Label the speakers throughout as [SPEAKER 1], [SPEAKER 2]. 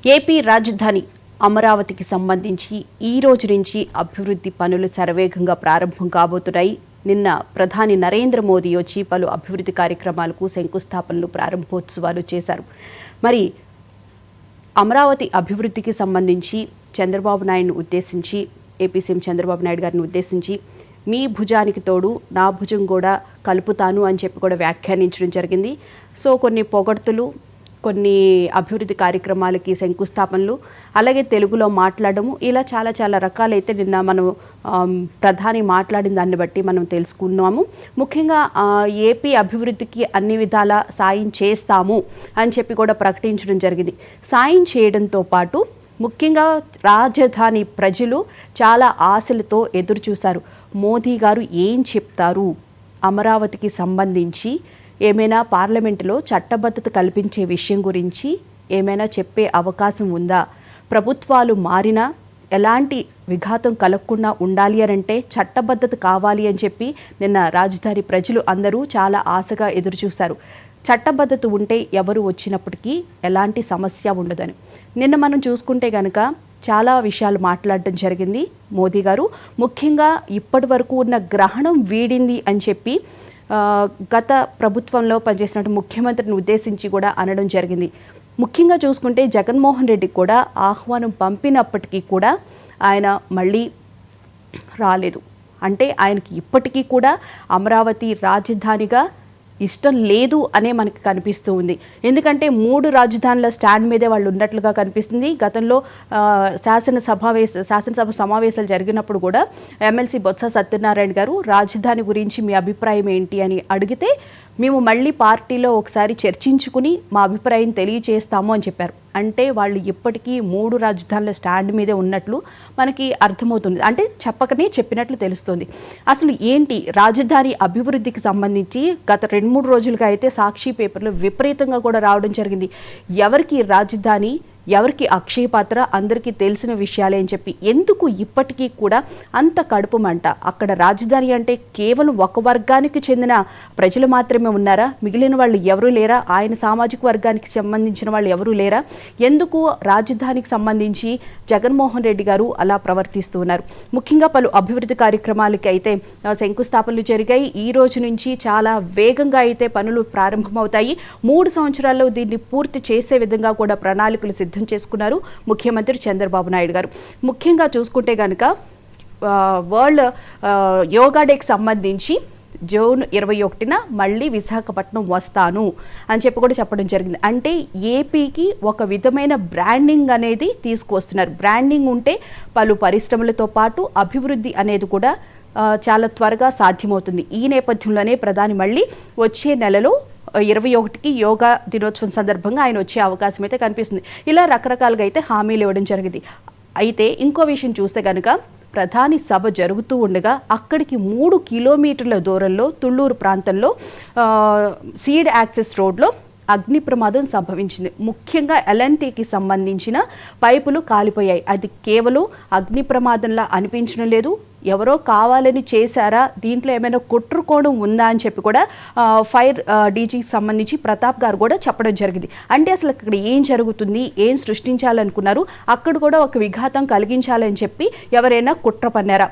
[SPEAKER 1] AP రాజధాని అమరావతికి సంబంధించి ఈ రోజు నుంచి అభివృద్ధి పనులు శరవేగంగా ప్రారంభం కాబోతున్నాయి. నిన్న ప్రధాని నరేంద్ర మోదీ వచ్చి పలు అభివృద్ధి కార్యక్రమాలకు శంకుస్థాపనలు ప్రారంభోత్సవాలు చేశారు. మరి అమరావతి అభివృద్ధికి సంబంధించి చంద్రబాబు నాయుడును ఉద్దేశించి, ఏపీ సీఎం చంద్రబాబు నాయుడు గారిని ఉద్దేశించి మీ భుజానికి తోడు నా భుజం కూడా కలుపుతాను అని చెప్పి కూడా వ్యాఖ్యానించడం జరిగింది. సో కొన్ని పొగడ్తలు, కొన్ని అభివృద్ధి కార్యక్రమాలకి శంకుస్థాపనలు, అలాగే తెలుగులో మాట్లాడము, ఇలా చాలా చాలా రకాలైతే నిన్న మనం ప్రధాని మాట్లాడిన దాన్ని బట్టి మనం తెలుసుకున్నాము. ముఖ్యంగా ఏపీ అభివృద్ధికి అన్ని విధాల సాయం చేస్తాము అని చెప్పి కూడా ప్రకటించడం జరిగింది. సాయం చేయడంతో పాటు ముఖ్యంగా రాజధాని ప్రజలు చాలా ఆశలతో ఎదురు చూశారు. మోదీ గారు ఏం చెప్తారు, అమరావతికి సంబంధించి ఏమైనా పార్లమెంటులో చట్టబద్ధత కల్పించే విషయం గురించి ఏమైనా చెప్పే అవకాశం ఉందా, ప్రభుత్వాలు మారినా ఎలాంటి విఘాతం కలగకుండా ఉండాలి అనంటే చట్టబద్ధత కావాలి అని చెప్పి నిన్న రాజధాని ప్రజలు అందరూ చాలా ఆశగా ఎదురుచూశారు. చట్టబద్ధత ఉంటే ఎవరు వచ్చినప్పటికీ ఎలాంటి సమస్య ఉండదని. నిన్న మనం చూసుకుంటే కనుక చాలా విషయాలు మాట్లాడడం జరిగింది మోదీ గారు. ముఖ్యంగా ఇప్పటి వరకు ఉన్న గ్రహణం వీడింది అని చెప్పి గత ప్రభుత్వంలో పనిచేసినట్టు ముఖ్యమంత్రిని ఉద్దేశించి కూడా అనడం జరిగింది. ముఖ్యంగా చూసుకుంటే జగన్మోహన్ రెడ్డికి కూడా ఆహ్వానం పంపినప్పటికీ కూడా ఆయన మళ్ళీ రాలేదు. అంటే ఆయనకి ఇప్పటికీ కూడా అమరావతి రాజధానిగా ఇష్టం లేదు అనే మనకి కనిపిస్తూ ఉంది. ఎందుకంటే 3 రాజధానుల స్టాండ్ మీదే వాళ్ళు ఉన్నట్లుగా కనిపిస్తుంది. గతంలో శాసనసభ సమావేశాలు జరిగినప్పుడు కూడా ఎమ్మెల్సీ బొత్స సత్యనారాయణ గారు రాజధాని గురించి మీ అభిప్రాయం ఏంటి అని అడిగితే మేము మళ్ళీ పార్టీలో ఒకసారి చర్చించుకుని మా అభిప్రాయం తెలియజేస్తాము అని చెప్పారు. అంటే వాళ్ళు ఇప్పటికీ 3 రాజధానుల స్టాండ్ మీదే ఉన్నట్లు మనకి అర్థమవుతుంది. అంటే చెప్పకనే చెప్పినట్లు తెలుస్తుంది. అసలు ఏంటి రాజధాని అభివృద్ధికి సంబంధించి గత 2-3 రోజులుగా అయితే సాక్షి పేపర్లు విపరీతంగా కూడా రావడం జరిగింది. ఎవరికి రాజధాని, ఎవరికి అక్షయ పాత్ర అందరికీ తెలిసిన విషయాలే అని చెప్పి ఎందుకు ఇప్పటికీ కూడా అంత కడుపు మంట? అక్కడ రాజధాని అంటే కేవలం ఒక వర్గానికి చెందిన ప్రజలు మాత్రమే ఉన్నారా? మిగిలిన వాళ్ళు ఎవరూ లేరా? ఆయన సామాజిక వర్గానికి సంబంధించిన వాళ్ళు ఎవరూ లేరా? ఎందుకు రాజధానికి సంబంధించి జగన్మోహన్ రెడ్డి గారు అలా ప్రవర్తిస్తూ ఉన్నారు? ముఖ్యంగా పలు అభివృద్ధి కార్యక్రమాలకి అయితే శంకుస్థాపనలు జరిగాయి. ఈ రోజు నుంచి చాలా వేగంగా అయితే పనులు ప్రారంభమవుతాయి. 3 సంవత్సరాల్లో దీన్ని పూర్తి చేసే విధంగా కూడా ప్రణాళికలు సిద్ధం చేసుకున్నారు ముఖ్యమంత్రి చంద్రబాబు నాయుడు గారు. ముఖ్యంగా చూసుకుంటే కనుక వరల్డ్ యోగా డేకి సంబంధించి జూన్ 21న మళ్ళీ విశాఖపట్నం వస్తాను అని చెప్పి కూడా చెప్పడం జరిగింది. అంటే ఏపీకి ఒక విధమైన బ్రాండింగ్ అనేది తీసుకువస్తున్నారు. బ్రాండింగ్ ఉంటే పలు పరిశ్రమలతో పాటు అభివృద్ధి అనేది కూడా చాలా త్వరగా సాధ్యమవుతుంది. ఈ నేపథ్యంలోనే ప్రధాని మళ్ళీ వచ్చే నెలలో 21కి యోగా దినోత్సవం సందర్భంగా ఆయన వచ్చే అవకాశం అయితే కనిపిస్తుంది. ఇలా రకరకాలుగా అయితే హామీలు ఇవ్వడం జరిగింది. అయితే ఇంకో విషయం చూస్తే కనుక ప్రధాని సభ జరుగుతూ ఉండగా అక్కడికి 3 కిలోమీటర్ల దూరంలో తుళ్ళూరు ప్రాంతంలో సీడ్ యాక్సెస్ రోడ్లో అగ్ని ప్రమాదం సంభవించింది. ముఖ్యంగా ఎల్ఎన్టీకి సంబంధించిన పైపులు కాలిపోయాయి. అది కేవలం అగ్ని ప్రమాదంలా అనిపించడం లేదు. ఎవరో కావాలని చేశారా, దీంట్లో ఏమైనా కుట్రకోణం ఉందా అని చెప్పి కూడా ఫైర్ డీజీకి సంబంధించి ప్రతాప్ గారు కూడా చెప్పడం జరిగింది. అంటే అసలు అక్కడ ఏం జరుగుతుంది, ఏం సృష్టించాలనుకున్నారు, అక్కడ కూడా ఒక విఘాతం కలిగించాలని చెప్పి ఎవరైనా కుట్ర పన్నారా?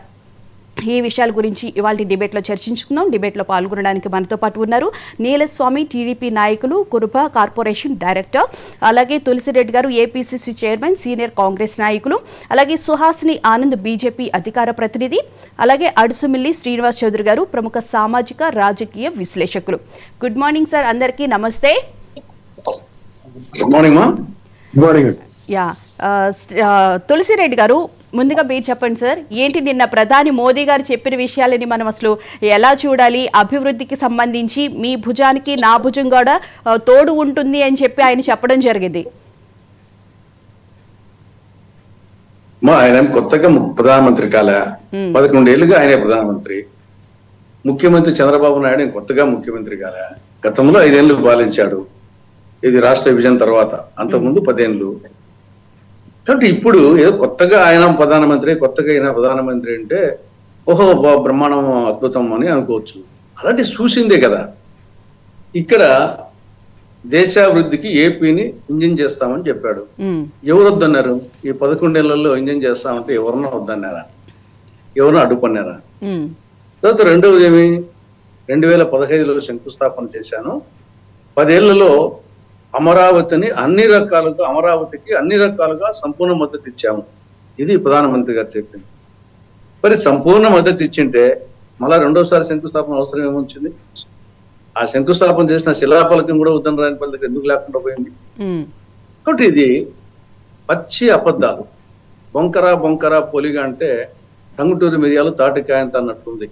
[SPEAKER 1] ఈ విషయాల గురించి ఇవాళ డిబేట్లో చర్చించుకుందాం. డిబేట్లో పాల్గొనడానికి మనతో పాటు ఉన్నారు నీలస్వామి, టీడీపీ నాయకులు, కురుబ కార్పొరేషన్ డైరెక్టర్, అలాగే తులసిరెడ్డి గారు ఏపీసీసీ చైర్మన్, సీనియర్ కాంగ్రెస్ నాయకులు, అలాగే సుహాసిని ఆనంద్ బీజేపీ అధికార ప్రతినిధి, అలాగే అడుసుమిల్లి శ్రీనివాస్ చౌదరి గారు ప్రముఖ సామాజిక రాజకీయ విశ్లేషకులు. గుడ్ మార్నింగ్ సార్, అందరికీ నమస్తే. తులసిరెడ్డి గారు, ముందుగా మీరు చెప్పండి సార్, ఏంటి నిన్న ప్రధాని మోదీ గారు చెప్పిన విషయాలని మనం అసలు ఎలా చూడాలి? అభివృద్ధికి సంబంధించి మీ భుజానికి నా భుజం కూడా తోడు ఉంటుంది అని చెప్పి ఆయన చెప్పడం జరిగింది.
[SPEAKER 2] ఆయన కొత్తగా ప్రధానమంత్రి కాలే, 11 ఏళ్ళుగా ఆయనే ప్రధానమంత్రి. ముఖ్యమంత్రి చంద్రబాబు నాయుడు కొత్తగా ముఖ్యమంత్రి కాలే, గతంలో 5 ఏళ్ళు పాలించాడు. ఇది రాష్ట్ర విభజన తర్వాత, అంతకుముందు 10 ఏళ్ళు. కాబట్టి ఇప్పుడు ఏదో కొత్తగా ఆయన ప్రధానమంత్రి అంటే ఓహో బ్రహ్మాండం, అద్భుతం అని అనుకోవచ్చు. అలాంటి చూసిందే కదా. ఇక్కడ దేశాభివృద్ధికి ఏపీని ఇంజిన్ చేస్తామని చెప్పాడు. ఎవరు వద్దన్నారు? ఈ 11 ఏళ్లలో ఇంజిన్ చేస్తామంటే ఎవరన్నా వద్దన్నారా? ఎవరన్నా అడ్డుపన్నారా? తర్వాత రెండవది ఏమి, 2015లో శంకుస్థాపన చేశాను. 10 ఏళ్లలో అమరావతికి అన్ని రకాలుగా సంపూర్ణ మద్దతు ఇచ్చాము. ఇది ప్రధానమంత్రి గారు చెప్పింది. మరి సంపూర్ణ మద్దతు ఇచ్చింటే మళ్ళా రెండోసారి శంకుస్థాపన అవసరం ఏమొచ్చింది? ఆ శంకుస్థాపన చేసిన శిలాఫలకం కూడా ఉద్దరణ రాయనపల్లి దగ్గర ఎందుకు లేకుండా పోయింది? కాబట్టి ఇది పచ్చి అబద్ధాలు. బొంకరా పొలిగా అంటే టంగుటూరి మిరియాలు తాటికాయంత అన్నట్లుంది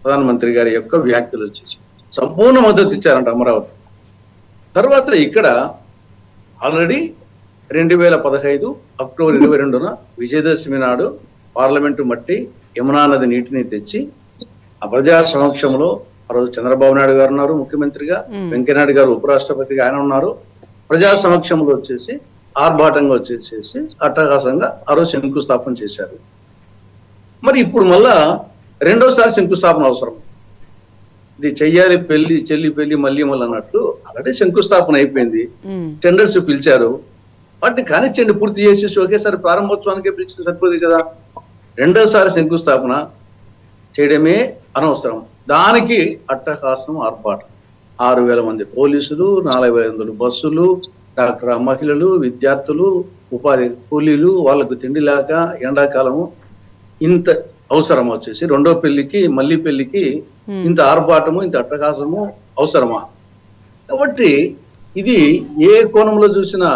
[SPEAKER 2] ప్రధానమంత్రి గారి యొక్క వ్యాఖ్యలు వచ్చేసి. సంపూర్ణ మద్దతు ఇచ్చారంట అమరావతి. తర్వాత ఇక్కడ ఆల్రెడీ 2015 అక్టోబర్ 22న విజయదశమి నాడు పార్లమెంటు మట్టి యమునా నది నీటిని తెచ్చి ఆ ప్రజా సమక్షంలో ఆ రోజు చంద్రబాబు నాయుడు గారు ఉన్నారు ముఖ్యమంత్రిగా, వెంకయ్యనాయుడు గారు ఉపరాష్ట్రపతిగా ఆయన ఉన్నారు. ప్రజా సమక్షంలో వచ్చేసి ఆర్భాటంగా వచ్చేసేసి అట్టహాసంగా ఆ రోజు శంకుస్థాపన చేశారు. మరి ఇప్పుడు మళ్ళా రెండోసారి శంకుస్థాపన అవసరం. ఇది చెయ్యాలి చెల్లి పెళ్లి మళ్ళీ అన్నట్లు ఆల్రెడీ శంకుస్థాపన అయిపోయింది. టెండర్స్ పిలిచారు, వాటిని కానిచ్చండి, పూర్తి చేసేసి ఒకేసారి ప్రారంభోత్సవానికి పిలిచి సరిపోతుంది కదా. రెండోసారి శంకుస్థాపన చేయడమే అనవసరం. దానికి అట్టహాసం ఆర్పాటు. 6,000 మంది పోలీసులు, 4,500 బస్సులు, డాక్టర్ మహిళలు, విద్యార్థులు, ఉపాధి కూలీలు, వాళ్ళకు తిండి లేక ఎండాకాలము ఇంత అవసరం వచ్చేసి రెండో పెళ్లికి మళ్ళీ పెళ్లికి ఇంత ఆర్భాటము ఇంత అట్టహాసము అవసరమా? కాబట్టి ఇది ఏ కోణంలో చూసినా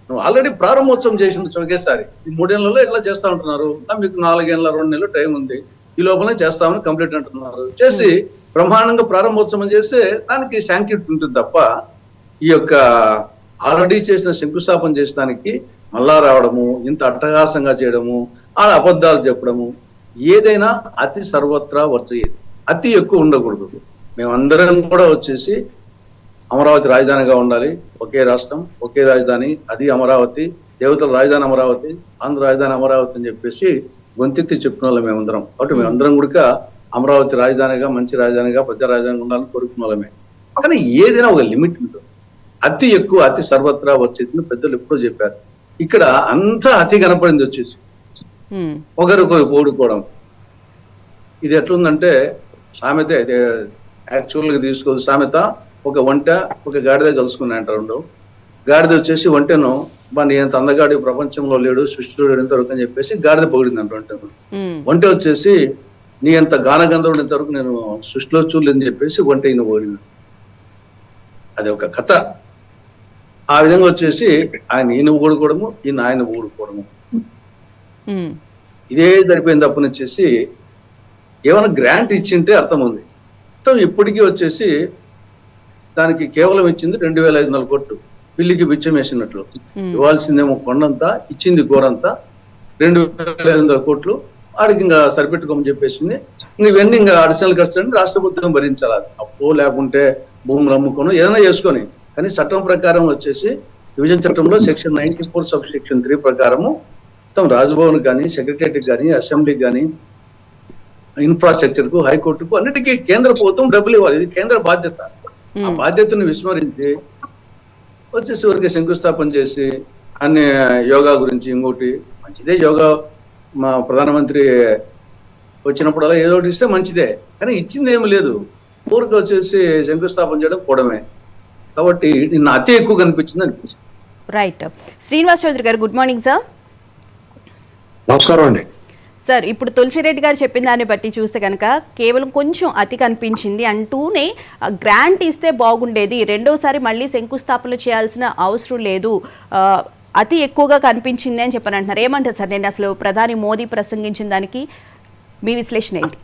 [SPEAKER 2] నువ్వు ఆల్రెడీ ప్రారంభోత్సవం చేసిన ఒకేసారి ఈ 3 ఏళ్లలో ఎట్లా చేస్తా ఉంటున్నారు. మీకు 4 ఏళ్ళ 2 నెలలు టైం ఉంది, ఈ లోపలనే చేస్తామని కంప్లీట్ అంటున్నారు. చేసి బ్రహ్మాండంగా ప్రారంభోత్సవం చేస్తే దానికి శాంక్టిటీ ఉంటుంది తప్ప ఈ యొక్క ఆల్రెడీ చేసిన శంకుస్థాపన చేసడానికి మళ్ళా రావడము, ఇంత అట్టహాసంగా చేయడము, ఆ అబద్ధాలు చెప్పడము, ఏదైనా అతి సర్వత్రా వర్జయేది. అతి ఎక్కువ ఉండకూడదు. మేమందరం కూడా వచ్చేసి అమరావతి రాజధానిగా ఉండాలి, ఒకే రాష్ట్రం ఒకే రాజధాని, అది అమరావతి, దేవతల రాజధాని అమరావతి, ఆంధ్ర రాజధాని అమరావతి అని చెప్పేసి గొంతెత్తి చెప్పుకున్న వాళ్ళం మేమందరం. కాబట్టి మేమందరం కూడా అమరావతి రాజధానిగా, మంచి రాజధానిగా, పెద్ద రాజధానిగా ఉండాలని కోరుకున్న వాళ్ళమే. కానీ ఏదైనా ఒక లిమిట్ ఉంటుంది. అతి ఎక్కువ అతి సర్వత్రా వచ్చేది పెద్దలు ఎప్పుడో చెప్పారు. ఇక్కడ అంతా అతి కనపడింది వచ్చేసి ఒకరికొకరు పోడుకోవడం. ఇది ఎట్లుందంటే సామెత యాక్చువల్గా తీసుకోదు. సామెత ఒక వంట ఒక గాడిద కలుసుకున్నాయి అంటారు. రెండు గాడిద వచ్చేసి వంటను నీ ఎంత అందగాడి ప్రపంచంలో లేడు, సృష్టిలో లేడు ఇంతవరకు అని చెప్పేసి గాడిద పొగిడింది అంట వంటను. వంట వచ్చేసి నీ ఎంత గానగంధర్వుడు ఇంతవరకు నేను సృష్టిలో చూడలేదని చెప్పేసి వంట ఈయన పొగిడింది. అది ఒక కథ. ఆ విధంగా వచ్చేసి ఆయన ఈయన ఊడుకోవడము, ఈయన ఆయన ఊడుకోవడము, ఇదే సరిపోయింది. తప్పని వచ్చేసి ఏమైనా గ్రాంట్ ఇచ్చింటే అర్థం ఉంది. మొత్తం ఇప్పటికీ వచ్చేసి దానికి కేవలం ఇచ్చింది 2,500 కోట్లు. పిల్లికి బిచ్చం వేసినట్లు. ఇవ్వాల్సిందేమో కొండంతా, ఇచ్చింది గోరంతా. 2,500 కోట్లు ఆడికి ఇంకా సరిపెట్టుకోమని చెప్పేసింది. ఇవన్నీ ఇంకా అడిషనల్ ఖర్చు అంటే రాష్ట్ర ప్రభుత్వం భరించాలి. అప్పు లేకుంటే భూములు అమ్ముకొని ఏదైనా చేసుకొని. కానీ చట్టం ప్రకారం వచ్చేసి డివిజన్ చట్టంలో సెక్షన్ 94 సబ్ సెక్షన్ 3 ప్రకారము మొత్తం రాజ్భవన్ కానీ, సెక్రటరియట్ కానీ, అసెంబ్లీకి కానీ, ఇన్ఫ్రాస్ట్రక్చర్ కు, హైకోర్టుకు అన్నిటికీ కేంద్ర ప్రభుత్వం డబ్బులు ఇవ్వాలి. ఇది కేంద్ర బాధ్యత. ఆ బాధ్యతను విస్మరించి వచ్చేసి ఊరికి శంకుస్థాపన చేసి అన్ని యోగా గురించి ఇంకోటి మంచిదే. యోగా మా ప్రధానమంత్రి వచ్చినప్పుడు అలా ఏదో ఒకటి ఇస్తే మంచిదే. కానీ ఇచ్చింది ఏమి లేదు. ఊరికి వచ్చేసి శంకుస్థాపన చేయడం కూడమే. కాబట్టి నిన్న అతి ఎక్కువ కనిపించింది అనిపిస్తుంది.
[SPEAKER 1] రైట్. శ్రీనివాస్ చౌదరి గారు, గుడ్ మార్నింగ్ సార్.
[SPEAKER 3] నమస్కారం అండి
[SPEAKER 1] సార్. ఇప్పుడు తులసిరెడ్డి గారు చెప్పిన దాన్ని బట్టి చూస్తే కనుక కేవలం కొంచెం అతి కనిపించింది అంటూనే గ్రాంట్ ఇస్తే బాగుండేది, రెండోసారి మళ్ళీ శంకుస్థాపన చేయాల్సిన అవసరం లేదు, అతి ఎక్కువగా కనిపించింది అని చెప్పని అంటున్నారు. ఏమంటారు సార్? నేను అసలు ప్రధాని మోదీ ప్రసంగించిన దానికి మీ విశ్లేషణ ఏంటి?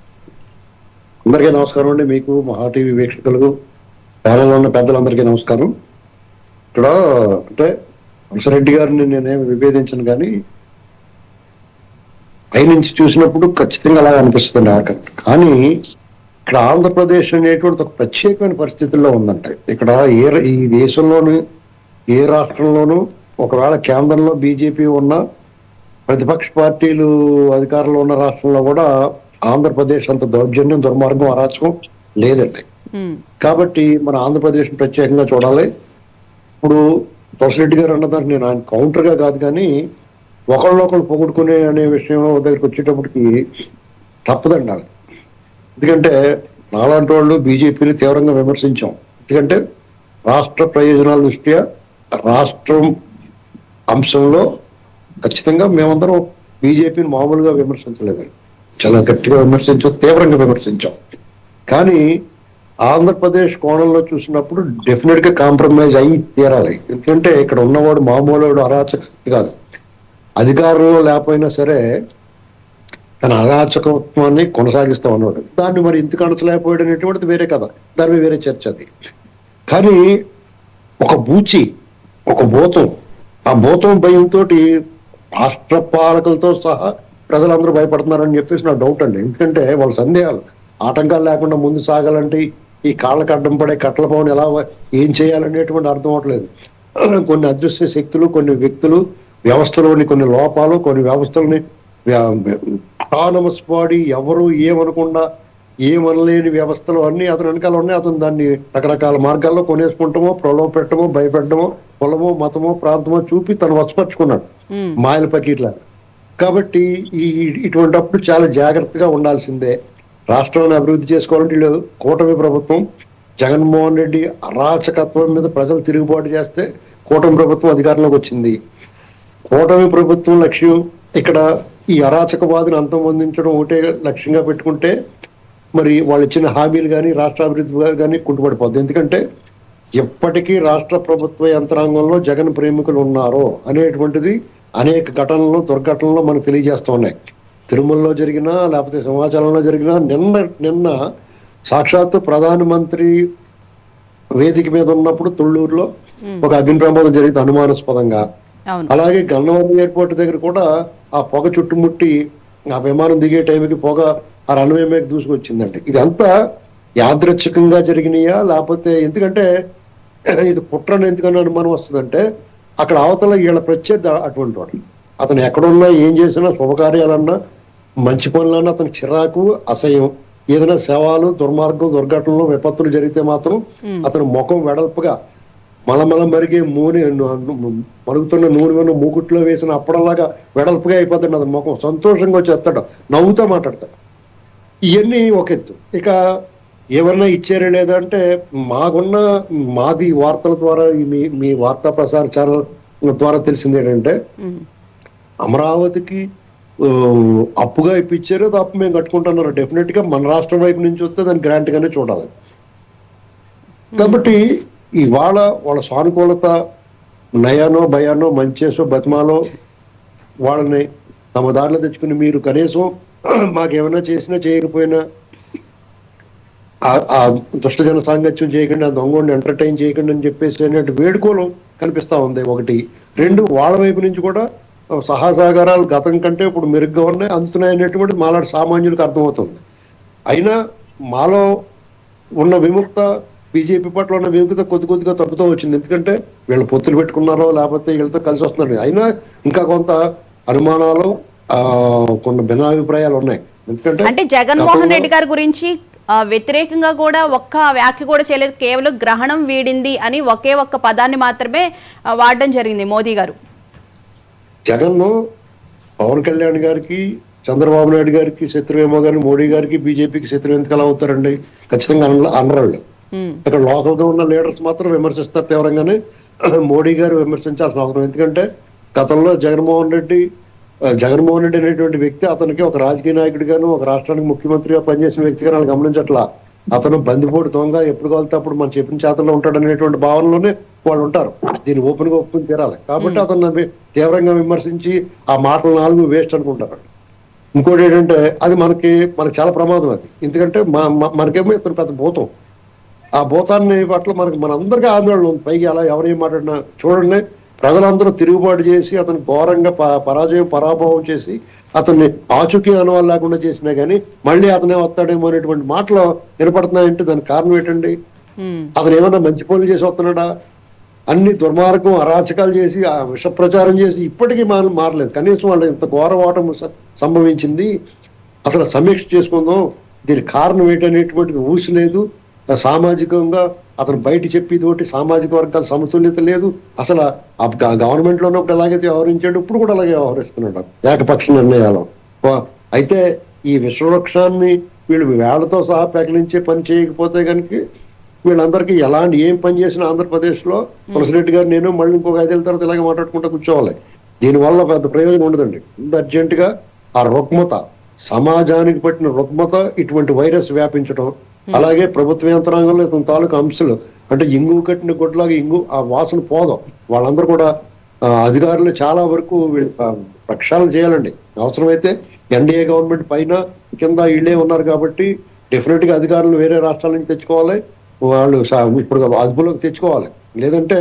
[SPEAKER 3] అందరికీ నమస్కారం అండి. మీకు, మహా టీవీ వీక్షకులకు, ప్యానెల్లో ఉన్న పెద్దలందరికీ నమస్కారం. ఇక్కడ అంటే తులసిరెడ్డి గారిని నేనేమి విభేదించను, కానీ పైనుంచి చూసినప్పుడు ఖచ్చితంగా అలా అనిపిస్తుంది ఆకలి. కానీ ఇక్కడ ఆంధ్రప్రదేశ్ అనేటువంటి ఒక ప్రత్యేకమైన పరిస్థితుల్లో ఉందంట. ఇక్కడ ఈ దేశంలోని ఏ రాష్ట్రంలోనూ ఒకవేళ కేంద్రంలో బీజేపీ ఉన్న, ప్రతిపక్ష పార్టీలు అధికారంలో ఉన్న రాష్ట్రంలో కూడా ఆంధ్రప్రదేశ్ అంత దౌర్జన్యం, దుర్మార్గం, అరాచకం లేదండి. కాబట్టి మన ఆంధ్రప్రదేశ్ ప్రత్యేకంగా చూడాలి. ఇప్పుడు తులసిరెడ్డి గారు అన్నదానికి నేను ఆయన కౌంటర్ గా కాదు, కానీ ఒకళ్ళొకళ్ళు పొగుడుకునే అనే విషయంలో దగ్గరికి వచ్చేటప్పటికి తప్పదండి. ఎందుకంటే నాలాంటి వాళ్ళు బీజేపీని తీవ్రంగా విమర్శించాం. ఎందుకంటే రాష్ట్ర ప్రయోజనాల దృష్ట్యా రాష్ట్రం అంశంలో ఖచ్చితంగా మేమందరం బీజేపీని మామూలుగా విమర్శించలేదండి, చాలా గట్టిగా విమర్శించాం, తీవ్రంగా విమర్శించాం. కానీ ఆంధ్రప్రదేశ్ కోణంలో చూసినప్పుడు డెఫినెట్ గా కాంప్రమైజ్ అయ్యి తీరాలి. ఎందుకంటే ఇక్కడ ఉన్నవాడు మామూలు అరాచక శక్తి కాదు. అధికారంలో లేకపోయినా సరే తన అరాచకత్వాన్ని కొనసాగిస్తా ఉన్నాడు. దాన్ని మరి ఎందుకు అణచలేకపోయాడు అనేటువంటిది వేరే కథ, దాని వేరే చర్చ అది. కానీ ఒక బూచి, ఒక భూతం, ఆ భూతం భయంతో రాష్ట్ర పాలకులతో సహా ప్రజలందరూ భయపడుతున్నారని చెప్పేసి నా డౌట్ అండి. ఎందుకంటే వాళ్ళ సందేహాలు ఆటంకాలు లేకుండా ముందు సాగాలంటే ఈ కాళ్ళకు అడ్డం పడే కట్టల పవన్ ఎలా ఏం చేయాలనేటువంటి అర్థం అవట్లేదు. కొన్ని అదృశ్య శక్తులు, కొన్ని వ్యక్తులు, వ్యవస్థలోని కొన్ని లోపాలు, కొన్ని వ్యవస్థలని అటానమస్ బాడీ ఎవరు ఏమనకుండా ఏమనలేని వ్యవస్థలు అన్ని అతని వెనకాల ఉన్నాయి. అతను దాన్ని రకరకాల మార్గాల్లో కొనేసుకుంటామో, ప్రలోభ పెట్టమో, భయపెట్టమో, కులమో, మతమో, ప్రాంతమో చూపి తను వశపరుచుకున్నాడు మాయల పకీట్లాగా. కాబట్టి ఇటువంటిప్పుడు చాలా జాగ్రత్తగా ఉండాల్సిందే. రాష్ట్రాన్ని అభివృద్ధి చేసుకోవాలంటే వీళ్ళు కూటమి ప్రభుత్వం, జగన్మోహన్ రెడ్డి అరాచకత్వం మీద ప్రజలు తిరుగుబాటు చేస్తే కూటమి ప్రభుత్వం అధికారంలోకి వచ్చింది. కూటమి ప్రభుత్వం లక్ష్యం ఇక్కడ ఈ అరాచకవాదిని అంతమొందించడం ఒకటే లక్ష్యంగా పెట్టుకుంటే మరి వాళ్ళు ఇచ్చిన హామీలు కానీ రాష్ట్ర అభివృద్ధి కానీ కుంటుపడిపోద్ది. ఎందుకంటే ఎప్పటికీ రాష్ట్ర ప్రభుత్వ యంత్రాంగంలో జగన్ ప్రేమికులు ఉన్నారో అనేటువంటిది అనేక ఘటనలు, దుర్ఘటనలు మనకు తెలియజేస్తూ ఉన్నాయి. తిరుమలలో జరిగినా లేకపోతే సింహాచలంలో జరిగినా, నిన్న సాక్షాత్తు ప్రధానమంత్రి వేదిక మీద ఉన్నప్పుడు తుళ్ళూరులో ఒక అగ్ని ప్రమాదం జరిగింది అనుమానాస్పదంగా. అలాగే గన్నవరం ఎయిర్పోర్ట్ దగ్గర కూడా ఆ పొగ చుట్టుముట్టి ఆ విమానం దిగే టైంకి పొగ ఆ రన్వే మీద దూసుకొచ్చిందండి. ఇదంతా యాదృచ్ఛికంగా జరిగినాయా లేకపోతే, ఎందుకంటే ఇది కుట్రను ఎందుకని అనుమానం వస్తుందంటే అక్కడ అవతల వీళ్ళ ప్రత్యర్థి అటువంటి వాడు. అతను ఎక్కడున్నా ఏం చేసినా శుభకార్యాలన్నా మంచి పనులన్నా అతని చిరాకు, అసహ్యం. ఏదైనా శవాలు, దుర్మార్గం, దుర్ఘటనలు, విపత్తులు జరిగితే మాత్రం అతను ముఖం వెడల్పుగా మలమల మరిగే మరుగుతున్న నూనె మీద మూకుట్లో వేసిన అప్పడంలాగా వెడల్పుగా అయిపోతాడు. అతను ముఖం సంతోషంగా వచ్చేస్తాడు, నవ్వుతూ మాట్లాడతాడు. ఇవన్నీ ఒక ఎత్తు. ఇక ఎవరన్నా ఇచ్చారే లేదంటే మాకు ఈ వార్తల ద్వారా మీ వార్తా ప్రసార ఛానల్ ద్వారా తెలిసింది ఏంటంటే అమరావతికి అప్పుగా ఇప్పించారు, అప్పు మేము కట్టుకుంటున్నారు. డెఫినెట్ గా మన రాష్ట్రం వైపు నుంచి వస్తే దాన్ని గ్రాంట్ గానే చూడాలి. కాబట్టి ఇవాళ వాళ్ళ సానుకూలత నయానో భయానో మంచేసో బతిమాలో వాళ్ళని తమ దారిలో తెచ్చుకుని మీరు కనీసం మాకేమైనా చేసినా చేయకపోయినా ఆ దుష్టజన సాంగత్యం చేయకండి, ఆ దొంగని ఎంటర్టైన్ చేయకండి అని చెప్పేసి అనేటువంటి వేడుకోలు కనిపిస్తా ఉంది. ఒకటి. రెండు, వాళ్ళ వైపు నుంచి కూడా సహసహకారాలు గతం కంటే ఇప్పుడు మెరుగ్గా ఉన్నాయి, అందుతున్నాయి అనేటువంటి మాలాంటి సామాన్యులకు అర్థమవుతుంది. అయినా మాలో ఉన్న విముక్త, బీజేపీ పట్ల ఉన్న విముక్త కొద్దిగా తగ్గుతూ వచ్చింది. ఎందుకంటే వీళ్ళు పొత్తులు పెట్టుకున్నారో లేకపోతే వీళ్ళతో కలిసి వస్తున్నారు. అయినా ఇంకా కొంత అనుమానాలు, కొన్ని భిన్నాభిప్రాయాలు ఉన్నాయి. ఎందుకంటే
[SPEAKER 1] అంటే జగన్మోహన్ రెడ్డి గారి గురించి వ్యతిరేకంగా కూడా ఒక్క వ్యాఖ్య కూడా చేయలేదు, కేవలం గ్రహణం వీడింది అని ఒకే ఒక్క పదాన్ని మాత్రమే వాడడం జరిగింది మోదీ గారు.
[SPEAKER 3] జగన్ పవన్ కళ్యాణ్ గారికి, చంద్రబాబు నాయుడు గారికి శత్రువేమో కానీ మోడీ గారికి బీజేపీకి శత్రువు ఎందుకు ఎలా అవుతారండి? ఖచ్చితంగా అనరాళ్ళు. ఇక్కడ లోకల్ గా ఉన్న లీడర్స్ మాత్రం విమర్శిస్తారు తీవ్రంగానే. మోడీ గారు విమర్శించాల్సిన అవసరం. ఎందుకంటే గతంలో జగన్మోహన్ రెడ్డి అనేటువంటి వ్యక్తి అతనికి ఒక రాజకీయ నాయకుడిగాను, ఒక రాష్ట్రానికి ముఖ్యమంత్రిగా పనిచేసిన వ్యక్తిగా వాళ్ళు గమనించట్లా. అతను బందిపోటు దొంగ, ఎప్పుడు కావాలితే అప్పుడు మనం చెప్పిన చేతల్లో ఉంటాడు అనేటువంటి భావనలోనే వాళ్ళు ఉంటారు. దీన్ని ఓపెన్ గా ఒప్పుకుని తీరాలి. కాబట్టి అతను తీవ్రంగా విమర్శించి ఆ మాటలు 4 వేస్ట్ అనుకుంటారు. ఇంకోటి ఏంటంటే అది మనకి చాలా ప్రమాదం అది. ఎందుకంటే మనకేమో ఇతను పెద్ద భూతం. ఆ భూతాన్ని పట్ల మనందరికీ ఆందోళన ఉంది. పైకి అలా ఎవరేం మాట్లాడినా చూడండి, ప్రజలందరూ తిరుగుబాటు చేసి అతను ఘోరంగా పరాభవం చేసి అతన్ని ఆచూకీ అనువాలు లేకుండా చేసినా గానీ మళ్ళీ అతనే వస్తాడేమో అనేటువంటి మాటలు వినపడుతున్నాయంటే దానికి కారణం ఏంటండి? అతను ఏమన్నా మంచి పనులు చేసి వస్తున్నాడా? అన్ని దుర్మార్గం, అరాచకాలు చేసి ఆ విష ప్రచారం చేసి ఇప్పటికీ మారలేదు. కనీసం వాళ్ళు ఇంత ఘోర ఓటం సంభవించింది, అసలు సమీక్ష చేసుకుందాం, దీనికి కారణం ఏంటనేటువంటిది ఊసలేదు. సామాజికంగా అతను బయట చెప్పేది ఒకటి, సామాజిక వర్గాల సమతుల్యత లేదు. అసలు గవర్నమెంట్ లో ఉన్నప్పుడు ఎలాగైతే వ్యవహరించాడు ఇప్పుడు కూడా అలాగే వ్యవహరిస్తున్నాడు ఏకపక్ష నిర్ణయాలు. అయితే ఈ విశ్వవృక్షాన్ని వీళ్ళు వేళ్లతో సహా పెకలించే పని చేయకపోతే కనుక వీళ్ళందరికీ ఎలాంటి ఏం పని చేసినా ఆంధ్రప్రదేశ్ లో తులసిరెడ్డి గారు నేను మళ్ళీ ఇంకొక 5 ఏళ్ళ తర్వాత ఇలాగే మాట్లాడుకుంటూ కూర్చోవాలి. దీనివల్ల పెద్ద ప్రయోజనం ఉండదండి. అర్జెంట్ గా ఆ రుగ్మత, సమాజానికి పట్టిన రుగ్మత, ఇటువంటి వైరస్ వ్యాపించడం, అలాగే ప్రభుత్వ యంత్రాంగంలో ఇతని తాలూకు అంశాలు అంటే ఇంగు కట్టిన గుడ్లాగా ఇంగు ఆ వాసన పోదాం. వాళ్ళందరూ కూడా అధికారులు చాలా వరకు ప్రక్షాళన చేయాలండి. అవసరమైతే ఎన్డీఏ గవర్నమెంట్ పైన కింద ఇళ్లే ఉన్నారు కాబట్టి డెఫినెట్ గా అధికారులు వేరే రాష్ట్రాల నుంచి తెచ్చుకోవాలి, వాళ్ళు ఇప్పుడు అదుపులోకి తెచ్చుకోవాలి. లేదంటే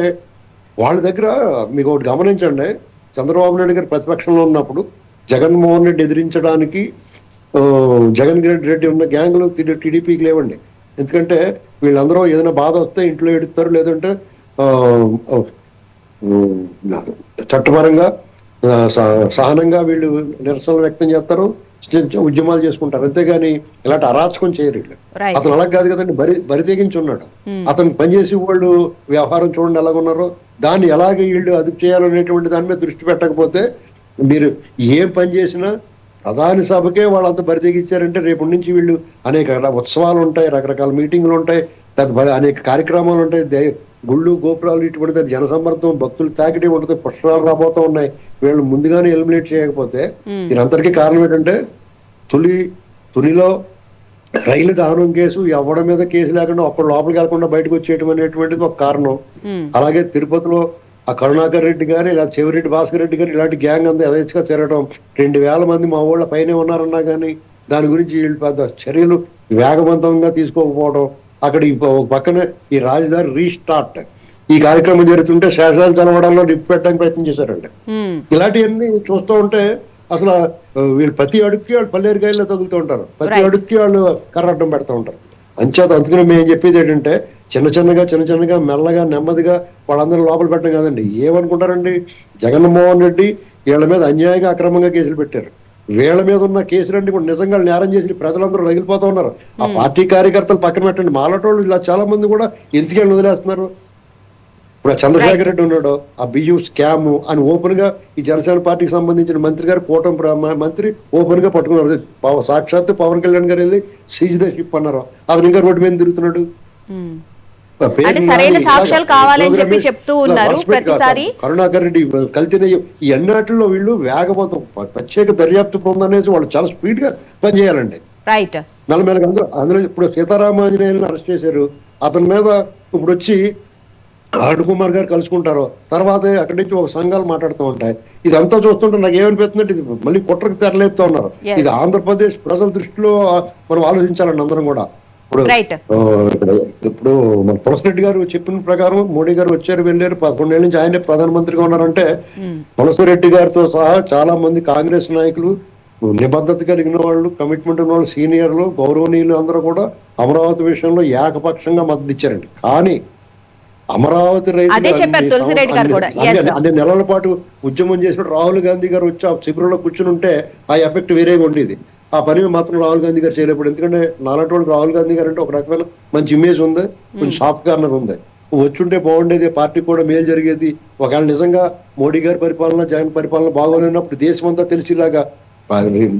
[SPEAKER 3] వాళ్ళ దగ్గర మీకు ఒకటి గమనించండి, చంద్రబాబు నాయుడు గారు ప్రతిపక్షంలో ఉన్నప్పుడు జగన్మోహన్ రెడ్డి ఎదిరించడానికి జగన్ రెడ్డి ఉన్న గ్యాంగ్లు టీడీపీకి లేవండి. ఎందుకంటే వీళ్ళందరూ ఏదైనా బాధ వస్తే ఇంట్లో ఎడుతారు, లేదంటే చట్టపరంగా సహనంగా వీళ్ళు నిరసనలు వ్యక్తం చేస్తారు, ఉద్యమాలు చేసుకుంటారు. అంతేగాని ఇలాంటి అరాచకం చేయరు వీళ్ళు. అతను అలా కాదు కదండి, బరి తెగించి ఉన్నాడు. అతను పనిచేసి వాళ్ళు వ్యవహారం చూడండి ఎలాగున్నారో, దాన్ని ఎలాగే వీళ్ళు అదుపు చేయాలనేటువంటి దాని మీద దృష్టి పెట్టకపోతే మీరు ఏం పని చేసినా ప్రధాని సభకే వాళ్ళంతా బరి తెగించారంటే రేపు నుంచి వీళ్ళు అనేక ఉత్సవాలు ఉంటాయి, రకరకాల మీటింగ్లు ఉంటాయి, అనేక కార్యక్రమాలు ఉంటాయి, గుళ్ళు గోపురాలు ఇటువంటి జనసమ్మర్దం, భక్తులు తాకిడి ఉంటుంది, పుష్పాలు రాబోతూ ఉన్నాయి. వీళ్ళు ముందుగానే ఎలిమినేట్ చేయకపోతే దీనంతటికీ కారణం ఏంటంటే తునిలో రైలు దహనం కేసు ఎవరి మీద కేసు లేకుండా అప్పుడు లోపలికి వెళ్లకుండా బయటకు వచ్చేయటం అనేటువంటిది ఒక కారణం. అలాగే తిరుపతిలో ఆ కరుణాకర్ రెడ్డి గాని ఇలా చెవిరెడ్డి భాస్కర్ రెడ్డి గాని ఇలాంటి గ్యాంగ్ అంతా యథేచ్ఛగా తిరగడం, 2000 మంది మా ఊళ్ళ పైనే ఉన్నారన్నా కానీ దాని గురించి వీళ్ళు పెద్ద చర్యలు వేగవంతంగా తీసుకోకపోవడం. అక్కడ ఒక పక్కన ఈ రాజధాని రీస్టార్ట్ ఈ కార్యక్రమం జరుగుతుంటే శేషాలు చదవడంలో నిప్పు పెట్టడానికి ప్రయత్నం చేశారండి. ఇలాంటివన్నీ చూస్తూ ఉంటే అసలు వీళ్ళు ప్రతి అడుగుకి వాళ్ళు పల్లేరుకాయల్లో తగులుతూ ఉంటారు, ప్రతి అడుగుకి వాళ్ళు కర్రడ్డం పెడతా ఉంటారు. అందుకని మేము చెప్పేది ఏంటంటే చిన్న చిన్నగా మెల్లగా నెమ్మదిగా వాళ్ళందరూ లోపల పెట్టడం కాదండి. ఏమనుకుంటారండి, జగన్మోహన్ రెడ్డి వీళ్ళ మీద అన్యాయంగా అక్రమంగా కేసులు పెట్టారు, వీళ్ళ మీద ఉన్న కేసులన్నీ కూడా నిజంగా నేరం చేసి ప్రజలందరూ రగిలిపోతా ఉన్నారు. ఆ పార్టీ కార్యకర్తలు పక్కన పెట్టండి, మాలటోళ్ళు ఇలా చాలా మంది కూడా ఎందుకెళ్ళి వదిలేస్తున్నారు. ఇప్పుడు చంద్రశేఖర్ రెడ్డి ఉన్నాడు, ఆ బియ్యం స్కామ్ అని ఓపెన్ గా ఈ జనసేన పార్టీకి సంబంధించిన మంత్రి గారు కూటమి మంత్రి ఓపెన్ గా పట్టుకున్నారు. సాక్షాత్తు పవన్ కళ్యాణ్ గారు వెళ్ళి సీజ్ ద షిప్ అన్నారు. అతను ఇంకా రోడ్డు మీద తిరుగుతున్నాడు.
[SPEAKER 1] సరైన సాక్ష్యాలు కావాలని చెప్పి చెప్తూ ఉన్నారు ప్రతిసారి.
[SPEAKER 3] కరుణాకర్ రెడ్డి కలిసిన ఈ అన్నిటిలో వీళ్ళు వేగవంతం ప్రత్యేక దర్యాప్తు పొందనేసి వాళ్ళు చాలా స్పీడ్ గా పనిచేయాలండి.
[SPEAKER 1] రైట్.
[SPEAKER 3] నలభై అందులో ఇప్పుడు సీతారామాంజనేయులను అరెస్ట్ చేశారు. అతని మీద ఇప్పుడు వచ్చి అరుణ్ కుమార్ గారు కలుసుకుంటారు, తర్వాత అక్కడి నుంచి ఒక సంఘాలు మాట్లాడుతూ ఉంటాయి. ఇదంతా చూస్తుంటే నాకు ఏమనిపిస్తుందంటే ఇది మళ్ళీ కుట్రకు తెరలేపుతూ ఉన్నారు. ఇది ఆంధ్రప్రదేశ్ ప్రజల దృష్టిలో మనం ఆలోచించాలండి అందరం కూడా. ఇప్పుడు మన తులసిరెడ్డి గారు చెప్పిన ప్రకారం మోడీ గారు వచ్చారు వెళ్ళారు, 11 ఏళ్ళ నుంచి ఆయనే ప్రధానమంత్రిగా ఉన్నారంటే తులసిరెడ్డి గారితో సహా చాలా మంది కాంగ్రెస్ నాయకులు, నిబద్ధత కలిగిన వాళ్ళు, కమిట్మెంట్ ఉన్న వాళ్ళు, సీనియర్లు, గౌరవనీయులు అందరూ కూడా అమరావతి విషయంలో ఏకపక్షంగా మద్దతు ఇచ్చారండి. కానీ అమరావతి అన్ని నెలల పాటు ఉద్యమం చేసిన రాహుల్ గాంధీ గారు వచ్చి ఆ శిబిరంలో కూర్చుని ఉంటే ఆ ఎఫెక్ట్ వేరేగా ఉండేది. ఆ పని మాత్రం రాహుల్ గాంధీ గారు చేయలేప్పుడు. ఎందుకంటే నాలాంటి వాళ్ళకి రాహుల్ గాంధీ గారు అంటే ఒక రకమైన మంచి ఇమేజ్ ఉంది, కొంచెం సాఫ్ట్ కార్నర్ ఉంది. వచ్చుంటే బాగుండేది, పార్టీ కూడా మేలు జరిగేది. ఒకవేళ నిజంగా మోడీ గారి పరిపాలన, జగన్ పరిపాలన బాగోలేనప్పుడు దేశం అంతా తెలిసేలాగా,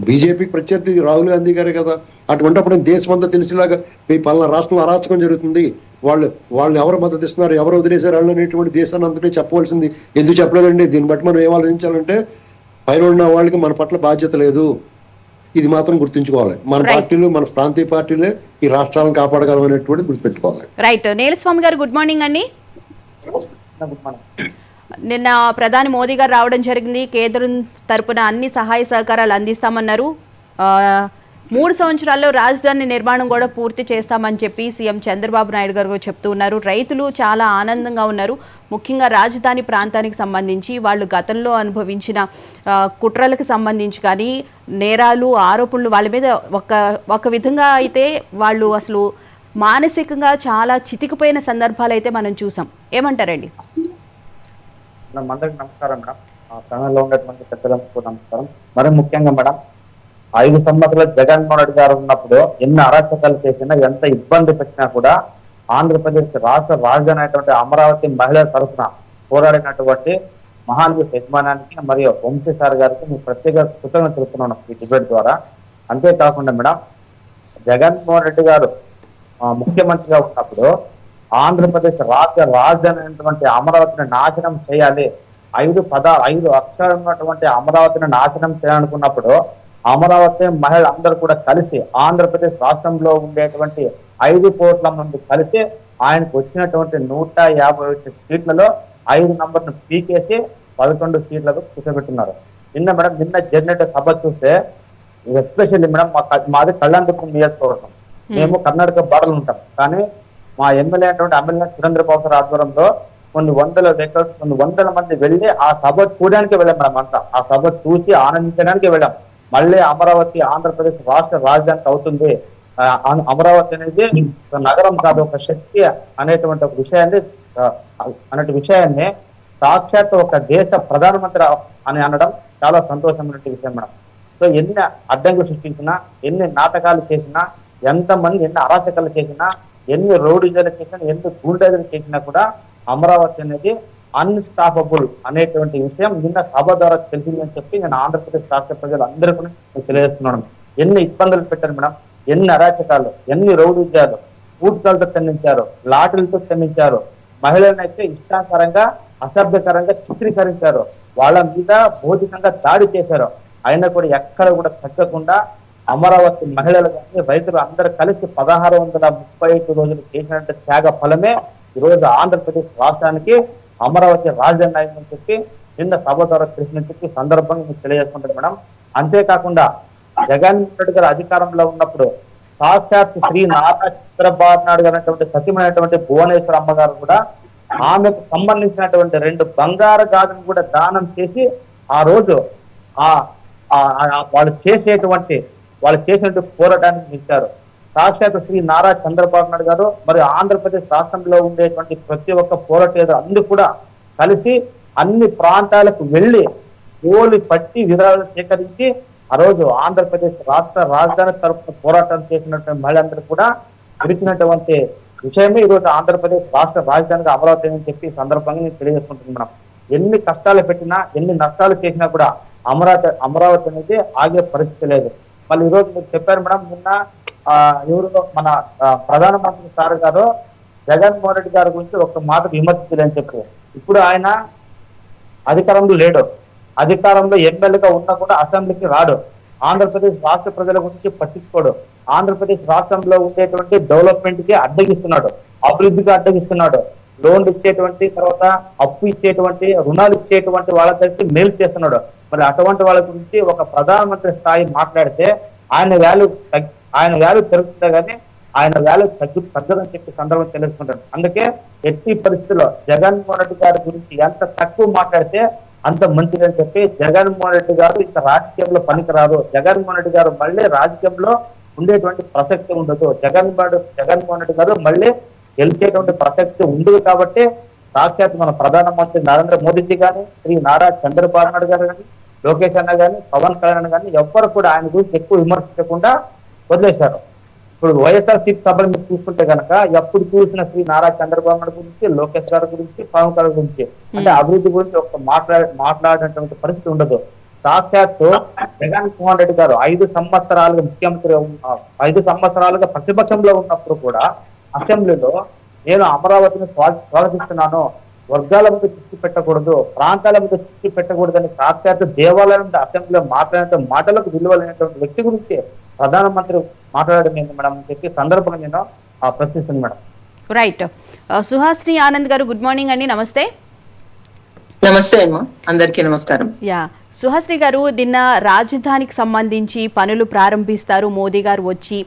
[SPEAKER 3] బీజేపీకి ప్రత్యర్థి రాహుల్ గాంధీ గారే కదా, అటువంటిప్పుడు దేశం అంతా తెలిసేలాగా ఈ పలానా రాష్ట్రంలో అరాచకం జరుగుతుంది, వాళ్ళని ఎవరు మద్దతు ఇస్తున్నారు, ఎవరు వదిలేశారు వాళ్ళు అనేటువంటి దేశాన్ని అంతటే చెప్పవలసింది. ఎందుకు చెప్పలేదండి? దీన్ని బట్టి మనం ఏం ఆలోచించాలంటే పైన ఉన్న వాళ్ళకి మన పట్ల బాధ్యత లేదు, ఇది మాత్రం గుర్తుంచుకోవాలి. మన పార్టీలు, మన ప్రాంతీయ పార్టీలే ఈ రాష్ట్రాలను కాపాడగలమనేటువంటి గుర్తుపెట్టుకోవాలి.
[SPEAKER 1] రైట్. నీలస్వామి గారు గుడ్ మార్నింగ్ అండి. నిన్న ప్రధాని మోదీ గారు రావడం జరిగింది, కేంద్రం తరపున అన్ని సహాయ సహకారాలు అందిస్తామన్నారు. 3 సంవత్సరాల్లో రాజధాని నిర్మాణం కూడా పూర్తి చేస్తామని చెప్పి సీఎం చంద్రబాబు నాయుడు గారు చెప్తూ ఉన్నారు. రైతులు చాలా ఆనందంగా ఉన్నారు. ముఖ్యంగా రాజధాని ప్రాంతానికి సంబంధించి వాళ్ళు గతంలో అనుభవించిన కుట్రలకు సంబంధించి కానీ నేరాలు, ఆరోపణలు వాళ్ళ మీద ఒక విధంగా అయితే వాళ్ళు అసలు మానసికంగా చాలా చితికిపోయిన సందర్భాలు అయితే మనం చూసాం. ఏమంటారండి?
[SPEAKER 4] అందరికి నమస్కారం మేడం, ఛానల్లో ఉన్నటువంటి పెద్దలకు నమస్కారం. మరి ముఖ్యంగా మేడం, 5 సంవత్సరాలు జగన్మోహన్ రెడ్డి గారు ఉన్నప్పుడు ఎన్ని అరాచకాలు చేసినా, ఎంత ఇబ్బంది పెట్టినా కూడా ఆంధ్రప్రదేశ్ రాష్ట్ర రాజధాని అయినటువంటి అమరావతి మహిళల తరఫున పోరాడినటువంటి మహానీయ యజమానానికి మరియు వంశీ సార్ గారికి మేము ప్రత్యేక కృతజ్ఞతలు తెలుపుతున్నాం ఈ డిబేట్ ద్వారా. అంతేకాకుండా మేడం, జగన్మోహన్ రెడ్డి గారు ముఖ్యమంత్రిగా ఉన్నప్పుడు ఆంధ్రప్రదేశ్ రాష్ట్ర రాజధాని అయినటువంటి అమరావతిని నాశనం చేయాలి, 5 అక్షరాలు ఉన్నటువంటి అమరావతిని నాశనం చేయాలనుకున్నప్పుడు అమరావతి మహిళలందరూ కూడా కలిసి ఆంధ్రప్రదేశ్ రాష్ట్రంలో ఉండేటువంటి 5 కోట్ల మంది కలిసి ఆయనకు వచ్చినటువంటి 151 సీట్లలో 5 నంబర్ను పీకేసి 11 సీట్లకు కూర్చోబెట్టున్నారు. నిన్న జరిగిన సభ చూస్తే, ఎస్పెషల్లీ మేడం మాది కళ్యాణదుర్గం నియోజకవర్గం, మేము కర్ణాటక బార్డర్లు ఉంటాం. కానీ మా ఎమ్మెల్యే సురేంద్రబాబు గారి ఆధ్వర్యంలో కొన్ని వందల వెహికల్స్, కొన్ని వందల మంది వెళ్ళి ఆ సభ చూడడానికి వెళ్ళాం మేడం. అంతా ఆ సభ చూసి ఆనందించడానికి వెళ్ళాం. మళ్ళీ అమరావతి ఆంధ్రప్రదేశ్ రాష్ట్ర రాజధాని అవుతుంది, అమరావతి అనేది నగరం కాదు, ఒక శక్తి అనేటువంటి ఒక విషయాన్ని సాక్షాత్ ఒక దేశ ప్రధానమంత్రి అని అనడం చాలా సంతోషమైన విషయం మేడం. సో ఎన్ని అడ్డంకులు సృష్టించినా, ఎన్ని నాటకాలు చేసినా, ఎంతమంది ఎన్ని అరాచకాలు చేసినా, ఎన్ని రౌడీజాలు చేసినా, ఎన్ని గూండాజాలు చేసినా కూడా అమరావతి అనేది అన్స్టాపబుల్ అనేటువంటి విషయం నిన్న సభ ద్వారా తెలిసిందని చెప్పి నేను ఆంధ్రప్రదేశ్ రాష్ట్ర ప్రజలు అందరూ కూడా తెలియజేస్తున్నాను. ఎన్ని ఇబ్బందులు పెట్టారు మేడం, ఎన్ని అరాచకాలు, ఎన్ని రౌడీజాలు, పూర్తికాలతో ఖండించారు, లాటరీలతో ఖండించారు, మహిళలను అయితే ఇష్టాకరంగా అసభ్యకరంగా చిత్రీకరించారు, వాళ్ళ మీద భౌతికంగా దాడి చేశారు. అయినా కూడా ఎక్కడ కూడా తగ్గకుండా అమరావతి మహిళలు కానీ రైతులు అందరూ కలిసి 1635 రోజులు చేసినట్టు త్యాగ ఫలమే ఈరోజు ఆంధ్రప్రదేశ్ రాష్ట్రానికి అమరావతి రాజధాని అయిందని చెప్పి నిన్న సభ ద్వారా తెలిసిన చెప్పి సందర్భంగా మీకు తెలియజేసుకుంటారు మేడం. అంతేకాకుండా జగన్మోహన్ రెడ్డి గారు అధికారంలో ఉన్నప్పుడు సాక్షాత్ శ్రీ నారా చంద్రబాబు నాయుడు గారు అనేటువంటి సత్యమైనటువంటి భువనేశ్వర అమ్మగారు కూడా ఆమెకు సంబంధించినటువంటి 2 బంగారు గాజును కూడా దానం చేసి ఆ రోజు వాళ్ళు చేసినటువంటి పోరాటానికి ఇచ్చారు. సాక్షాత్ శ్రీ నారా చంద్రబాబు నాయుడు గారు మరియు ఆంధ్రప్రదేశ్ రాష్ట్రంలో ఉండేటువంటి ప్రతి ఒక్క పోరాటేరు అందరూ కూడా కలిసి అన్ని ప్రాంతాలకు వెళ్ళి ఓలి పట్టి వివరాలు సేకరించి ఆ రోజు ఆంధ్రప్రదేశ్ రాష్ట్ర రాజధాని తరఫున పోరాటం చేసినటువంటి మహిళలందరూ కూడా గెలిచినటువంటి విషయమే ఈరోజు ఆంధ్రప్రదేశ్ రాష్ట్ర రాజధానిగా అమరావతి అని చెప్పి సందర్భంగా నేను తెలియజేసుకుంటున్నాం. ఎన్ని కష్టాలు పెట్టినా, ఎన్ని నష్టాలు చేసినా కూడా అమరావతి అనేది ఆగే పరిస్థితి లేదు. మళ్ళీ ఈరోజు మీరు చెప్పారు మేడం, నిన్న ఎవరు మన ప్రధానమంత్రి సార్ గారు జగన్మోహన్ రెడ్డి గారి గురించి ఒక మాట విమర్శించలేని చెప్పి, ఇప్పుడు ఆయన అధికారంలో లేడు, అధికారంలో ఎమ్మెల్యేగా ఉన్నా కూడా అసెంబ్లీకి రాడు, ఆంధ్రప్రదేశ్ రాష్ట్ర ప్రజల గురించి పట్టించుకోడు, ఆంధ్రప్రదేశ్ రాష్ట్రంలో ఉండేటువంటి డెవలప్మెంట్ కి అడ్డగిస్తున్నాడు, అభివృద్ధికి అడ్డగిస్తున్నాడు, లోన్లు ఇచ్చేటువంటి తర్వాత అప్పు ఇచ్చేటువంటి రుణాలు ఇచ్చేటువంటి వాళ్ళ దగ్గరికి మేలు చేస్తున్నాడు. మరి అటువంటి వాళ్ళ గురించి ఒక ప్రధానమంత్రి స్థాయి మాట్లాడితే ఆయన వాల్యూ పెరుగుతుందా కానీ ఆయన వాల్యూ తగ్గదని చెప్పి సందర్భం తెలుసుకుంటాడు. అందుకే ఎట్టి పరిస్థితుల్లో జగన్మోహన్ రెడ్డి గారి గురించి ఎంత తక్కువ మాట్లాడితే అంత మంచిదని చెప్పి, జగన్మోహన్ రెడ్డి గారు ఇంత రాజకీయంలో పనికిరారు, జగన్మోహన్ రెడ్డి గారు మళ్ళీ రాజకీయంలో ఉండేటువంటి ప్రసక్తి ఉండదు, జగన్మోహన్ రెడ్డి గారు మళ్ళీ గెలిచేటువంటి ప్రసక్తి ఉండదు. కాబట్టి సాక్షాత్ మన ప్రధానమంత్రి నరేంద్ర మోదీజీ కానీ, శ్రీ నారా చంద్రబాబు నాయుడు గారు కానీ, లోకేష్ అన్న కానీ, పవన్ కళ్యాణ్ కానీ ఎవ్వరు కూడా ఆయన గురించి ఎక్కువ విమర్శించకుండా వదిలేశారు. ఇప్పుడు వైఎస్ఆర్సీపీ సభలు మీరు చూసుకుంటే కనుక ఎప్పుడు చూసిన శ్రీ నారా చంద్రబాబు నాయుడు గురించి, లోకేష్ గారి గురించి, పవన్ కళ్యాణ్ గురించి అంటే అభివృద్ధి గురించి ఒక మాట్లాడేటువంటి పరిస్థితి ఉండదు. సాక్షాత్తు జగన్మోహన్ రెడ్డి గారు 5 సంవత్సరాలుగా ముఖ్యమంత్రి 5 సంవత్సరాలుగా ప్రతిపక్షంలో ఉన్నప్పుడు కూడా అసెంబ్లీలో నేను అమరావతిని స్వాగతిస్తున్నాను, వర్గాల మీద చిక్కి పెట్టకూడదు, ప్రాంతాల మీద చిక్కి పెట్టకూడదని సాక్షాత్ దేవాలయం మీద అసెంబ్లీలో మాట్లాడే మాటలకు విలువలైనటువంటి వ్యక్తి గురించి ప్రధానమంత్రి మాట్లాడడం ఏంటి మేడం అని చెప్పి సందర్భంగా నేను ప్రశ్నిస్తున్నాను మేడం.
[SPEAKER 1] రైట్. సుహాసిని ఆనంద్ గారు గుడ్ మార్నింగ్ అండి, నమస్తే.
[SPEAKER 5] నమస్తే అమ్మా, అందరికీ నమస్కారం.
[SPEAKER 1] యా, సుహాసిని గారు, నిన్న రాజధానికి సంబంధించి పనులు ప్రారంభిస్తారు మోదీ గారు వచ్చి,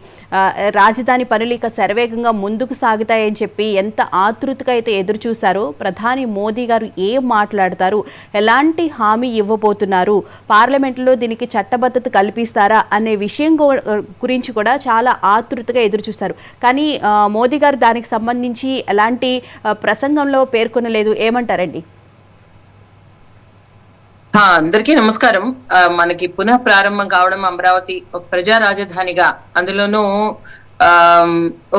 [SPEAKER 1] రాజధాని పనులు ఇక శరవేగంగా ముందుకు సాగుతాయని చెప్పి ఎంత ఆతృతగా అయితే ఎదురు చూశారో, ప్రధాని మోదీ గారు ఏం మాట్లాడతారు, ఎలాంటి హామీ ఇవ్వబోతున్నారు, పార్లమెంట్లో దీనికి చట్టబద్ధత కల్పిస్తారా అనే విషయం గురించి కూడా చాలా ఆతృతగా ఎదురు చూస్తారు. కానీ మోదీ గారు దానికి సంబంధించి ఎలాంటి ప్రసంగంలో పేర్కొనలేదు. ఏమంటారండి?
[SPEAKER 5] అందరికీ నమస్కారం. మనకి పునః ప్రారంభం కావడం అమరావతి ఒక ప్రజా రాజధానిగా, అందులోనూ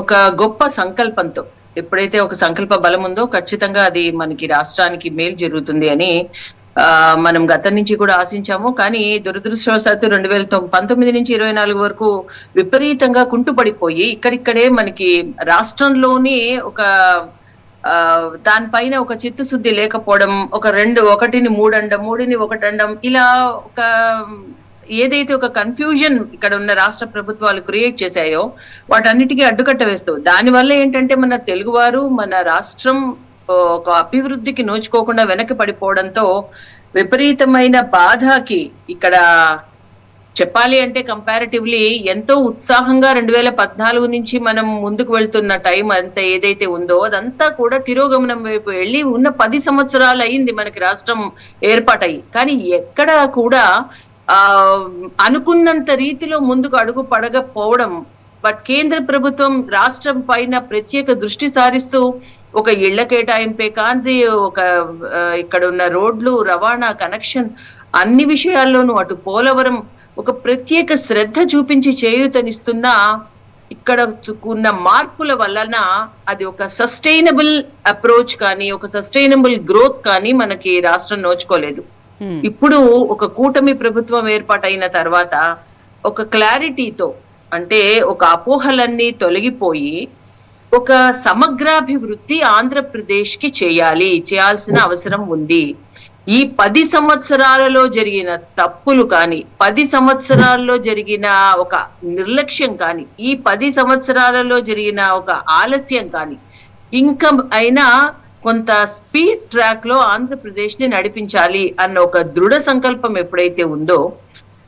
[SPEAKER 5] ఒక గొప్ప సంకల్పంతో, ఎప్పుడైతే ఒక సంకల్ప బలం ఉందో ఖచ్చితంగా అది మనకి రాష్ట్రానికి మేలు జరుగుతుంది అని మనం గతం నుంచి కూడా ఆశించాము. కానీ దురదృష్టవశాత్తు 2019 నుంచి 24 వరకు విపరీతంగా కుంటుపడిపోయి ఇక్కడిక్కడే మనకి రాష్ట్రంలోని ఒక దానిపైన ఒక చిత్తశుద్ధి లేకపోవడం, ఒకటిని మూడండం, మూడిని ఒకటండం, ఇలా ఒక ఏదైతే ఒక కన్ఫ్యూజన్ ఇక్కడ ఉన్న రాష్ట్ర ప్రభుత్వాలు క్రియేట్ చేశాయో వాటన్నిటికీ అడ్డుకట్ట వేస్తూ, దానివల్ల ఏంటంటే మన తెలుగువారు, మన రాష్ట్రం ఒక అభివృద్ధికి నోచుకోకుండా వెనక్కి పడిపోవడంతో విపరీతమైన బాధకి ఇక్కడ చెప్పాలి అంటే కంపారిటివ్లీ ఎంతో ఉత్సాహంగా 2014 నుంచి మనం ముందుకు వెళ్తున్న టైం అంతా ఏదైతే ఉందో అదంతా కూడా తిరోగమనం వైపు వెళ్ళి ఉన్న 10 సంవత్సరాలు అయింది మనకి రాష్ట్రం ఏర్పాటయ్యి. కానీ ఎక్కడా కూడా అనుకున్నంత రీతిలో ముందుకు అడుగు పడకపోవడం, బట్ కేంద్ర ప్రభుత్వం రాష్ట్రం పైన ప్రత్యేక దృష్టి సారిస్తూ ఒక ఇళ్ల కేటాయింపే కాంతి, ఒక ఇక్కడ ఉన్న రోడ్లు, రవాణా, కనెక్షన్, అన్ని విషయాల్లోనూ అటు పోలవరం ఒక ప్రత్యేక శ్రద్ధ చూపించి చేయూతనిస్తున్నా ఇక్కడ ఉన్న మార్పుల వలన అది ఒక సస్టైనబుల్ అప్రోచ్ కానీ, ఒక సస్టైనబుల్ గ్రోత్ కానీ మనకి రాష్ట్రం నోచుకోలేదు. ఇప్పుడు ఒక కూటమి ప్రభుత్వం ఏర్పాటైన తర్వాత ఒక క్లారిటీతో, అంటే ఒక అపోహలన్నీ తొలగిపోయి ఒక సమగ్రాభివృద్ధి ఆంధ్రప్రదేశ్ కి చేయాల్సిన అవసరం ఉంది. ఈ 10 సంవత్సరాలలో జరిగిన తప్పులు కానీ, 10 సంవత్సరాల్లో జరిగిన ఒక నిర్లక్ష్యం కానీ, ఈ 10 సంవత్సరాలలో జరిగిన ఒక ఆలస్యం కానీ, ఇంకా అయినా కొంత స్పీడ్ ట్రాక్ లో ఆంధ్రప్రదేశ్ ని నడిపించాలి అన్న ఒక దృఢ సంకల్పం ఎప్పుడైతే ఉందో,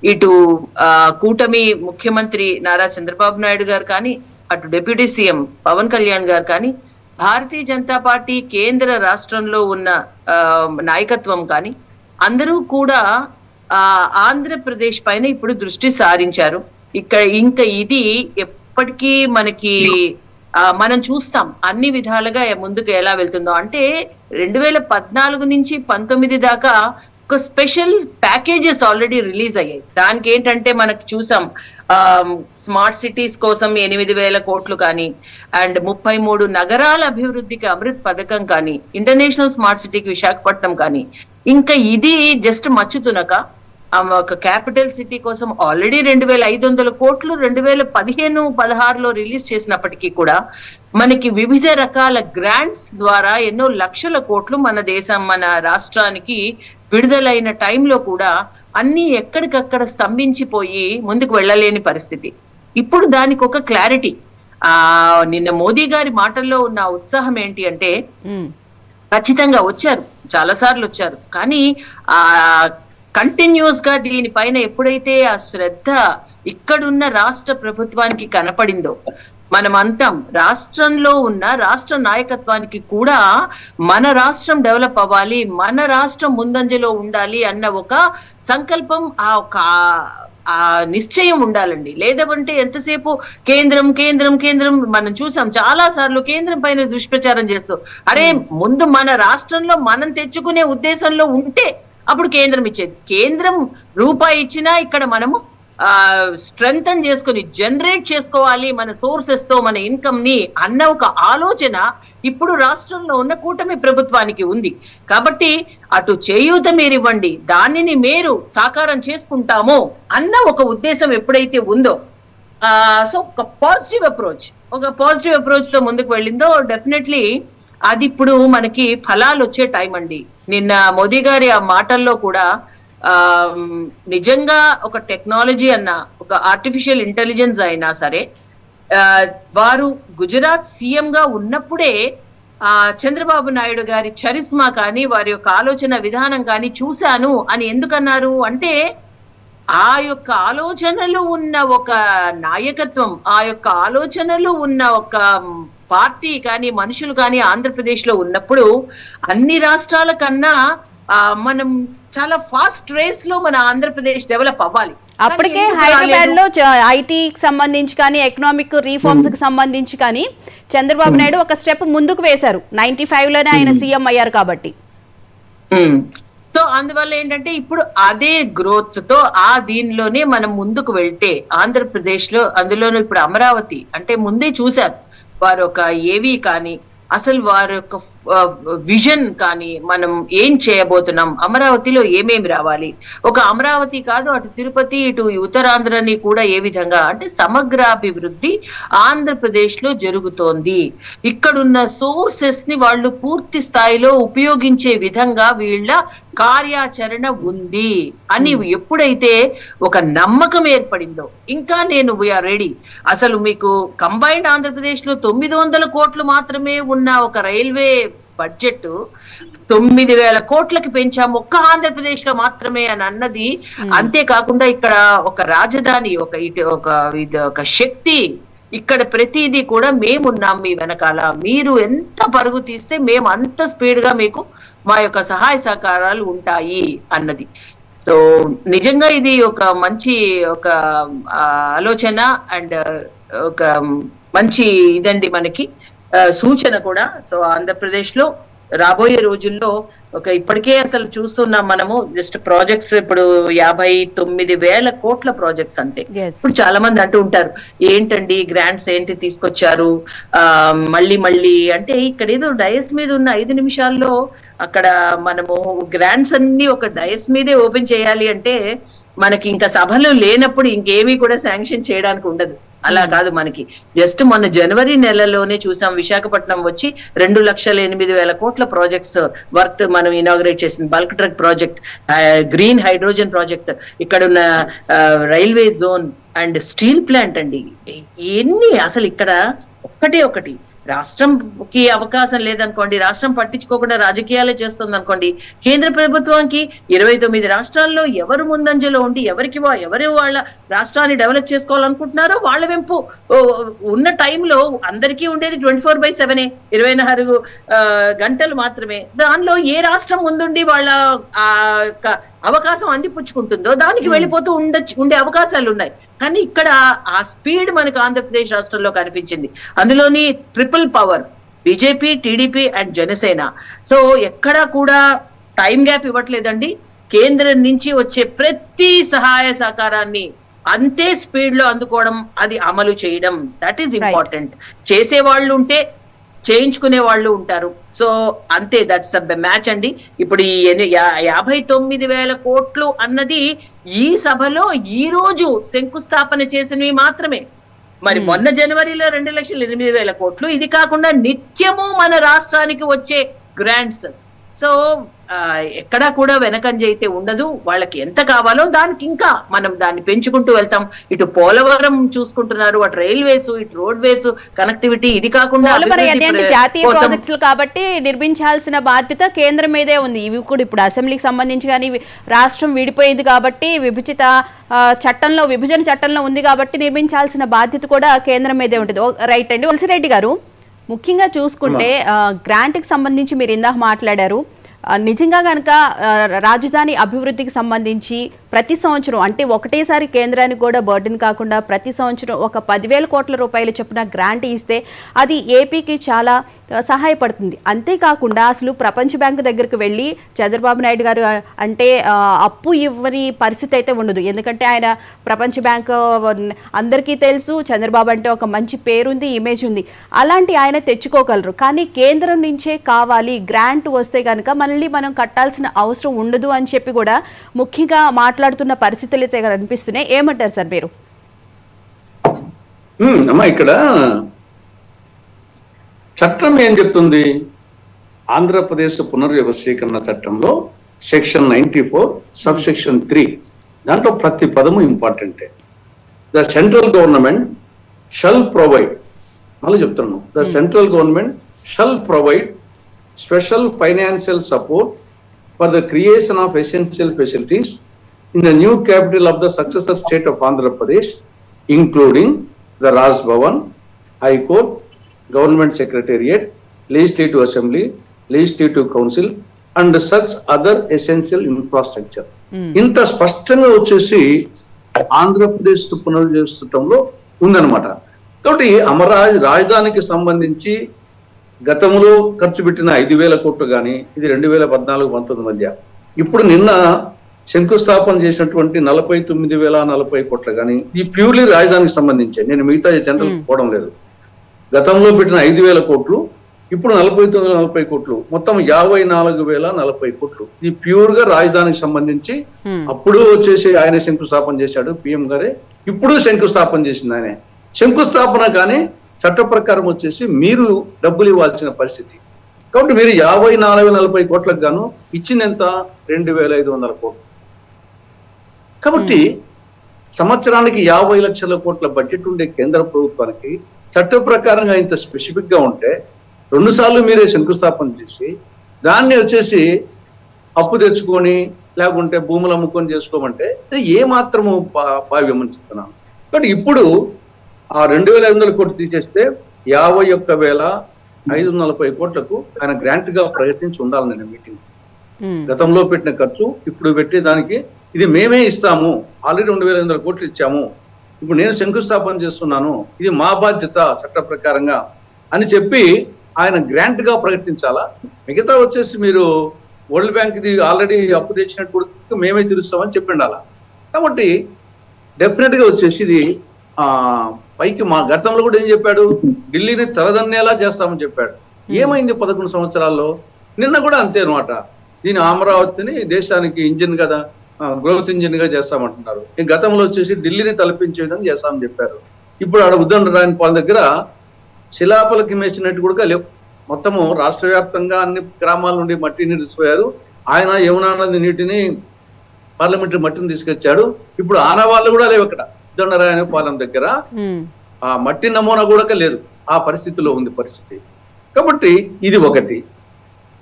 [SPEAKER 5] ఇటు కూటమి ముఖ్యమంత్రి నారా చంద్రబాబు నాయుడు గారు కానీ, అటు డిప్యూటీ సీఎం పవన్ కళ్యాణ్ గారు కానీ, భారతీయ జనతా పార్టీ కేంద్ర రాష్ట్రంలో ఉన్న నాయకత్వం కానీ అందరూ కూడా ఆంధ్రప్రదేశ్ పైన ఇప్పుడు దృష్టి సారించారు. ఇంకా ఇది ఎప్పటికీ మనకి మనం చూస్తాం అన్ని విధాలుగా ముందుకు ఎలా వెళ్తుందో. అంటే 2014 నుంచి 19 దాకా ఒక స్పెషల్ ప్యాకేజెస్ ఆల్రెడీ రిలీజ్ అయ్యాయి. దానికి ఏంటంటే మనకి చూసాం స్మార్ట్ సిటీస్ కోసం 8,000 కోట్లు కానీ, అండ్ 33 నగరాల అభివృద్ధికి అమృత్ పథకం కానీ, ఇంటర్నేషనల్ స్మార్ట్ సిటీకి విశాఖపట్నం కానీ, ఇంకా ఇది జస్ట్ మచ్చుతునక ఒక క్యాపిటల్ సిటీ కోసం ఆల్రెడీ 2,500 కోట్లు 2015-16లో రిలీజ్ చేసినప్పటికీ కూడా మనకి వివిధ రకాల గ్రాంట్స్ ద్వారా ఎన్నో లక్షల కోట్లు మన రాష్ట్రానికి విడుదలైన టైంలో కూడా అన్ని ఎక్కడికక్కడ స్తంభించిపోయి ముందుకు వెళ్ళలేని పరిస్థితి. ఇప్పుడు దానికి ఒక క్లారిటీ, నిన్న మోదీ గారి మాటల్లో ఉన్న ఉత్సాహం ఏంటి అంటే, ఖచ్చితంగా వచ్చారు, చాలా సార్లు వచ్చారు, కానీ కంటిన్యూస్ గా దీనిపైన ఎప్పుడైతే ఆ శ్రద్ధ ఇక్కడున్న రాష్ట్ర ప్రభుత్వానికి కనపడిందో, మనమంతా రాష్ట్రంలో ఉన్న రాష్ట్ర నాయకత్వానికి కూడా మన రాష్ట్రం డెవలప్ అవ్వాలి, మన రాష్ట్రం ముందంజలో ఉండాలి అన్న ఒక సంకల్పం, ఆ నిశ్చయం ఉండాలండి. లేదంటే ఎంతసేపు కేంద్రం కేంద్రం కేంద్రం మనం చూసాం చాలా సార్లు కేంద్రం పైన దుష్ప్రచారం చేస్తూ, అరే ముందు మన రాష్ట్రంలో మనం తెచ్చుకునే ఉద్దేశంలో ఉంటే అప్పుడు కేంద్రం ఇచ్చేది. కేంద్రం రూపాయి ఇచ్చినా ఇక్కడ మనము స్ట్రెంగ్తన్ చేసుకుని జనరేట్ చేసుకోవాలి మన సోర్సెస్ తో మన ఇన్కమ్ ని అన్న ఒక ఆలోచన ఇప్పుడు రాష్ట్రంలో ఉన్న కూటమి ప్రభుత్వానికి ఉంది. కాబట్టి అటు చేయూత మీరివ్వండి, దానిని మీరు సాకారం చేసుకుంటామో అన్న ఒక ఉద్దేశం ఎప్పుడైతే ఉందో, సో ఒక పాజిటివ్ అప్రోచ్ తో ముందుకు వెళ్ళిందో, డెఫినెట్లీ అది ఇప్పుడు మనకి ఫలాలు వచ్చే టైం అండి. నిన్న మోదీ గారి ఆ మాటల్లో కూడా నిజంగా ఒక టెక్నాలజీ అన్నా, ఒక ఆర్టిఫిషియల్ ఇంటెలిజెన్స్ అయినా సరే, వారు గుజరాత్ సీఎం గా ఉన్నప్పుడే చంద్రబాబు నాయుడు గారి చరిస్మా కానీ, వారి యొక్క ఆలోచన విధానం కానీ చూశాను అని ఎందుకన్నారు అంటే, ఆ యొక్క ఆలోచనలు ఉన్న ఒక నాయకత్వం, ఆ యొక్క ఆలోచనలు ఉన్న ఒక పార్టీ కానీ, మనుషులు కానీ ఆంధ్రప్రదేశ్ లో ఉన్నప్పుడు అన్ని రాష్ట్రాల కన్నా మనం చాలా ఫాస్ట్ రేస్ లో మన ఆంధ్రప్రదేశ్ డెవలప్ అవ్వాలి.
[SPEAKER 1] అప్పటికే హైదరాబాద్ లో ఐటీకి సంబంధించి కానీ, ఎకనామిక్ రిఫార్మ్స్ కి సంబంధించి కానీ చంద్రబాబు నాయుడు ఒక స్టెప్ ముందుకు వేశారు. 95లోనే ఆయన సీఎం అయ్యారు కాబట్టి.
[SPEAKER 5] సో సో అందువల్ల ఏంటంటే ఇప్పుడు అదే గ్రోత్ తో దీనిలోనే మనం ముందుకు వెళ్తే ఆంధ్రప్రదేశ్ లో, అందులోనూ ఇప్పుడు అమరావతి అంటే ముందే చూశారు వారు ఒక ఏవి కానీ అసలు వారి యొక్క విజన్ కానీ మనం ఏం చేయబోతున్నాం, అమరావతిలో ఏమేమి రావాలి, ఒక అమరావతి కాదు అటు తిరుపతి ఇటు ఉత్తరాంధ్రని కూడా ఏ విధంగా అంటే సమగ్రాభివృద్ధి ఆంధ్రప్రదేశ్ లో జరుగుతోంది. ఇక్కడున్న సోర్సెస్ ని వాళ్ళు పూర్తి స్థాయిలో ఉపయోగించే విధంగా వీళ్ళ కార్యాచరణ ఉంది అని ఎప్పుడైతే ఒక నమ్మకం ఏర్పడిందో, ఇంకా నేను వీఆర్ రెడీ. అసలు మీకు కంబైన్డ్ ఆంధ్రప్రదేశ్ లో 900 కోట్లు మాత్రమే ఉన్న ఒక రైల్వే బడ్జెట్ 9,000 కోట్లకి పెంచాము ఒక్క ఆంధ్రప్రదేశ్ లో మాత్రమే అని అన్నది. అంతేకాకుండా ఇక్కడ ఒక రాజధాని, ఒక శక్తి, ఇక్కడ ప్రతిదీ కూడా మేమున్నాం మీ వెనకాల, మీరు ఎంత పరుగు తీస్తే మేము అంత స్పీడ్ గా మీకు మా యొక్క సహాయ సహకారాలు ఉంటాయి అన్నది. సో నిజంగా ఇది ఒక మంచి ఆలోచన అండ్ ఒక మంచి ఇదండి మనకి సూచన కూడా. సో ఆంధ్రప్రదేశ్ లో రాబోయే రోజుల్లో ఇప్పటికే అసలు చూస్తున్నాం మనము జస్ట్ ప్రాజెక్ట్స్ ఇప్పుడు 59,000 కోట్ల ప్రాజెక్ట్స్ అంటే. ఇప్పుడు చాలా మంది అంటూ ఉంటారు ఏంటండి గ్రాంట్స్ ఏంటి తీసుకొచ్చారు మళ్ళీ అంటే ఇక్కడ ఏదో డయస్ మీద ఉన్న 5 నిమిషాల్లో అక్కడ మనము గ్రాంట్స్ అన్ని ఒక డయస్ మీదే ఓపెన్ చేయాలి అంటే మనకి ఇంకా సభలు లేనప్పుడు ఇంకేమీ కూడా శాంక్షన్ చేయడానికి ఉండదు. అలా కాదు, మనకి జస్ట్ మొన్న జనవరి నెలలోనే చూసాం విశాఖపట్నం వచ్చి 2,08,000 కోట్ల ప్రాజెక్ట్స్ వర్త్ మనం ఇనాగ్రేట్ చేసింది. Bulk drug project, green hydrogen project, ఇక్కడున్న railway zone and steel plant అండి. ఎన్ని అసలు ఇక్కడ ఒకటి రాష్ట్రంకి అవకాశం లేదనుకోండి, రాష్ట్రం పట్టించుకోకుండా రాజకీయాలే చేస్తుంది అనుకోండి, కేంద్ర ప్రభుత్వానికి 29 రాష్ట్రాల్లో ఎవరు ముందంజలో ఉండి ఎవరు వాళ్ళ రాష్ట్రాన్ని డెవలప్ చేసుకోవాలనుకుంటున్నారో వాళ్ళ వెంపు ఉన్న టైంలో అందరికీ ఉండేది 24/7 24 గంటలు మాత్రమే. దానిలో ఏ రాష్ట్రం ముందుండి వాళ్ళ అవకాశం అందిపుచ్చుకుంటుందో దానికి వెళ్ళిపోతూ ఉండే అవకాశాలు ఉన్నాయి. కానీ ఇక్కడ ఆ స్పీడ్ మనకు ఆంధ్రప్రదేశ్ రాష్ట్రంలో కనిపించింది. అందులోని triple power BJP, TDP and Janasena. So ఎక్కడా కూడా టైం గ్యాప్ ఇవ్వట్లేదండి. కేంద్రం నుంచి వచ్చే ప్రతి సహాయ సహకారాన్ని అంతే స్పీడ్ లో అందుకోవడం, అది అమలు చేయడం, దట్ ఈస్ ఇంపార్టెంట్. చేసే వాళ్ళు ఉంటే చేయించుకునే వాళ్ళు ఉంటారు. సో అంతే, దట్స్ ద మ్యాచ్ అండి. ఇప్పుడు ఈ 59,000 కోట్లు అన్నది ఈ సభలో ఈ రోజు శంకుస్థాపన చేసినవి మాత్రమే. మరి మొన్న జనవరిలో 2,08,000 కోట్లు, ఇది కాకుండా నిత్యము మన రాష్ట్రానికి వచ్చే గ్రాంట్స్. సో ఎక్కడా కూడా వెనకంజ అయితే ఉండదు. వాళ్ళకి ఎంత కావాలో దానికి ఇంకా మనం దాన్ని పెంచుకుంటూ వెళ్తాం. ఇటు పోలవరం చూసుకుంటున్నారు, అటు రైల్వేస్, ఇటు రోడ్వేస్ కనెక్టివిటీ, ఇది కాకుండా
[SPEAKER 1] జాతీయ ప్రాజెక్ట్స్ కాబట్టి నిర్మించాల్సిన బాధ్యత కేంద్రం మీదే ఉంది. ఇవి కూడా ఇప్పుడు అసెంబ్లీకి సంబంధించి కానీ రాష్ట్రం విడిపోయింది కాబట్టి విభజన చట్టంలో ఉంది కాబట్టి నిర్మించాల్సిన బాధ్యత కూడా కేంద్రం మీదే ఉంటుంది. రైట్ అండి. తులసిరెడ్డి గారు, ముఖ్యంగా చూసుకుంటే గ్రాంట్కి సంబంధించి మీరు ఇందాక మాట్లాడారు. నిజంగా కనుక రాజధాని అభివృద్ధికి సంబంధించి ప్రతి సంవత్సరం అంటే ఒకటేసారి కేంద్రానికి కూడా బర్డెన్ కాకుండా ప్రతి సంవత్సరం ఒక 10,000 కోట్ల రూపాయలు చొప్పున గ్రాంట్ ఇస్తే అది ఏపీకి చాలా సహాయపడుతుంది. అంతేకాకుండా అసలు ప్రపంచ బ్యాంకు దగ్గరికి వెళ్ళి చంద్రబాబు నాయుడు గారు అంటే అప్పు ఇవ్వని పరిస్థితి అయితే ఉండదు. ఎందుకంటే ఆయన ప్రపంచ బ్యాంకు అందరికీ తెలుసు, చంద్రబాబు అంటే ఒక మంచి పేరుంది, ఇమేజ్ ఉంది, అలాంటి ఆయన తెచ్చుకోగలరు. కానీ కేంద్రం నుంచే కావాలి, గ్రాంట్ వస్తే కనుక మళ్ళీ మనం కట్టాల్సిన అవసరం ఉండదు అని చెప్పి కూడా ముఖ్యంగా మాట్లాడుతున్న పరిస్థితులు అయితే కనిపిస్తున్నాయి. ఏమంటారు సార్ మీరు?
[SPEAKER 2] అమ్మా, ఇక్కడ చట్టం ఏం చెప్తుంది? ఆంధ్రప్రదేశ్ పునర్వ్యవస్థీకరణ చట్టంలో సెక్షన్ 94 సబ్ సెక్షన్ 3 దాంట్లో ప్రతి పదము ఇంపార్టెంటే. The central government shall provide, మళ్ళీ చెప్తున్నాను, the central government shall provide special financial support for the creation of essential facilities in the new capital of the successor state of Andhra Pradesh, including the Raj Bhavan, High Court, Government Secretariat, Legislative Assembly, Legislative Council, and such other essential infrastructure. ఇంత స్పష్టంగా వచ్చేసి ఆంధ్రప్రదేశ్ పునర్వ్యవస్థలో ఉందన్నమాట. కాబట్టి రాజధానికి సంబంధించి గతంలో ఖర్చు పెట్టిన 5,000 కోట్లు కానీ, ఇది 2014-19 మధ్య ఇప్పుడు నిన్న శంకుస్థాపన చేసినటువంటి 49,040 కోట్ల కానీ ఈ ప్యూర్లీ రాజధానికి సంబంధించి, నేను మిగతా జనరల్ పోవడం లేదు. గతంలో పెట్టిన 5,000 కోట్లు, ఇప్పుడు 49,040 కోట్లు, మొత్తం 54,040 కోట్లు. ఇది ప్యూర్ గా రాజధానికి సంబంధించి. అప్పుడు వచ్చేసి ఆయన శంకుస్థాపన చేశాడు పిఎం గారే, ఇప్పుడు శంకుస్థాపన చేసింది ఆయనే. శంకుస్థాపన కానీ చట్ట ప్రకారం వచ్చేసి మీరు డబ్బులు ఇవ్వాల్సిన పరిస్థితి. కాబట్టి మీరు 54,040 కోట్లకు గాను ఇచ్చినంత 2,500 కోట్లు. కాబట్టి సంవత్సరానికి 50 లక్షల కోట్ల బడ్జెట్ ఉండే కేంద్ర ప్రభుత్వానికి చట్ట ప్రకారంగా ఇంత స్పెసిఫిక్ గా ఉంటే 2 సార్లు మీరే శంకుస్థాపన చేసి దాన్ని వచ్చేసి అప్పు తెచ్చుకొని లేకుంటే భూములు అమ్ముకొని చేసుకోమంటే ఏ మాత్రము భావ్యమని చెప్తున్నాను. కాబట్టి ఇప్పుడు ఆ 2,500 కోట్లు తీసేస్తే 51,540 కోట్లకు ఆయన గ్రాంట్ గా ప్రకటించి ఉండాలి. నేను మీటింగ్ గతంలో పెట్టిన ఖర్చు ఇప్పుడు పెట్టే దానికి ఇది మేమే ఇస్తాము, ఆల్రెడీ 2,500 కోట్లు ఇచ్చాము, ఇప్పుడు నేను శంకుస్థాపన చేస్తున్నాను, ఇది మా బాధ్యత చట్ట ప్రకారంగా అని చెప్పి ఆయన గ్రాంట్ గా ప్రకటించాలా. మిగతా వచ్చేసి మీరు వరల్డ్ బ్యాంక్ ఇది ఆల్రెడీ అప్పు తెచ్చినట్టు మేమే తీరుస్తామని చెప్పిండాలా. కాబట్టి డెఫినెట్ గా వచ్చేసి ఇది పైకి మా గతంలో కూడా ఏం చెప్పాడు, ఢిల్లీని తలదన్నేలా చేస్తామని చెప్పాడు. ఏమైంది 11 సంవత్సరాల్లో? నిన్న కూడా అంతే అనమాట. దీని అమరావతిని దేశానికి ఇంజిన్ కదా, గ్రోత్ ఇంజిన్ గా చేస్తామంటున్నారు. ఈ గతంలో వచ్చేసి ఢిల్లీని తలపించే విధంగా చేస్తామని చెప్పారు. ఇప్పుడు ఆడ ఉద్దండరాయని పాల దగ్గర శిలాపలకి మేసినట్టు కూడా లేవు. మొత్తము రాష్ట్ర వ్యాప్తంగా అన్ని గ్రామాల నుండి మట్టిని తీసుకుపోయారు. ఆయన యమునా నది నీటిని పార్లమెంటరీ మట్టిని తీసుకొచ్చాడు. ఇప్పుడు ఆనవాళ్ళు కూడా లేవు అక్కడ ఉద్దండరాయని పాలెం దగ్గర. ఆ మట్టి నమూనా కూడా లేదు. ఆ పరిస్థితిలో ఉంది పరిస్థితి. కాబట్టి ఇది ఒకటి.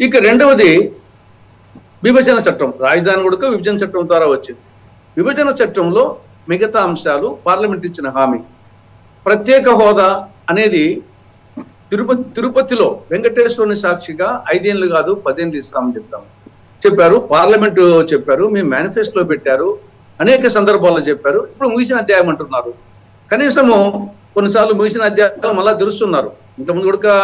[SPEAKER 2] ఇక రెండవది విభజన చట్టం. రాజధాని కూడా విభజన చట్టం ద్వారా వచ్చింది. విభజన చట్టంలో మిగతా అంశాలు పార్లమెంట్ ఇచ్చిన హామీ. ప్రత్యేక హోదా అనేది తిరుపతిలో వెంకటేశ్వరుని సాక్షిగా 5 ఏళ్ళు కాదు 10 ఏళ్ళు ఇస్తామని చెప్పారు. పార్లమెంట్ చెప్పారు, మీ మేనిఫెస్టోలో పెట్టారు, అనేక సందర్భాల్లో చెప్పారు. ఇప్పుడు ముగిసిన అధ్యాయం అంటున్నారు. కనీసము కొన్నిసార్లు ముగిసిన అధ్యాయాలు మళ్ళా తెరుస్తున్నారు. ఇంతకుముందు కూడా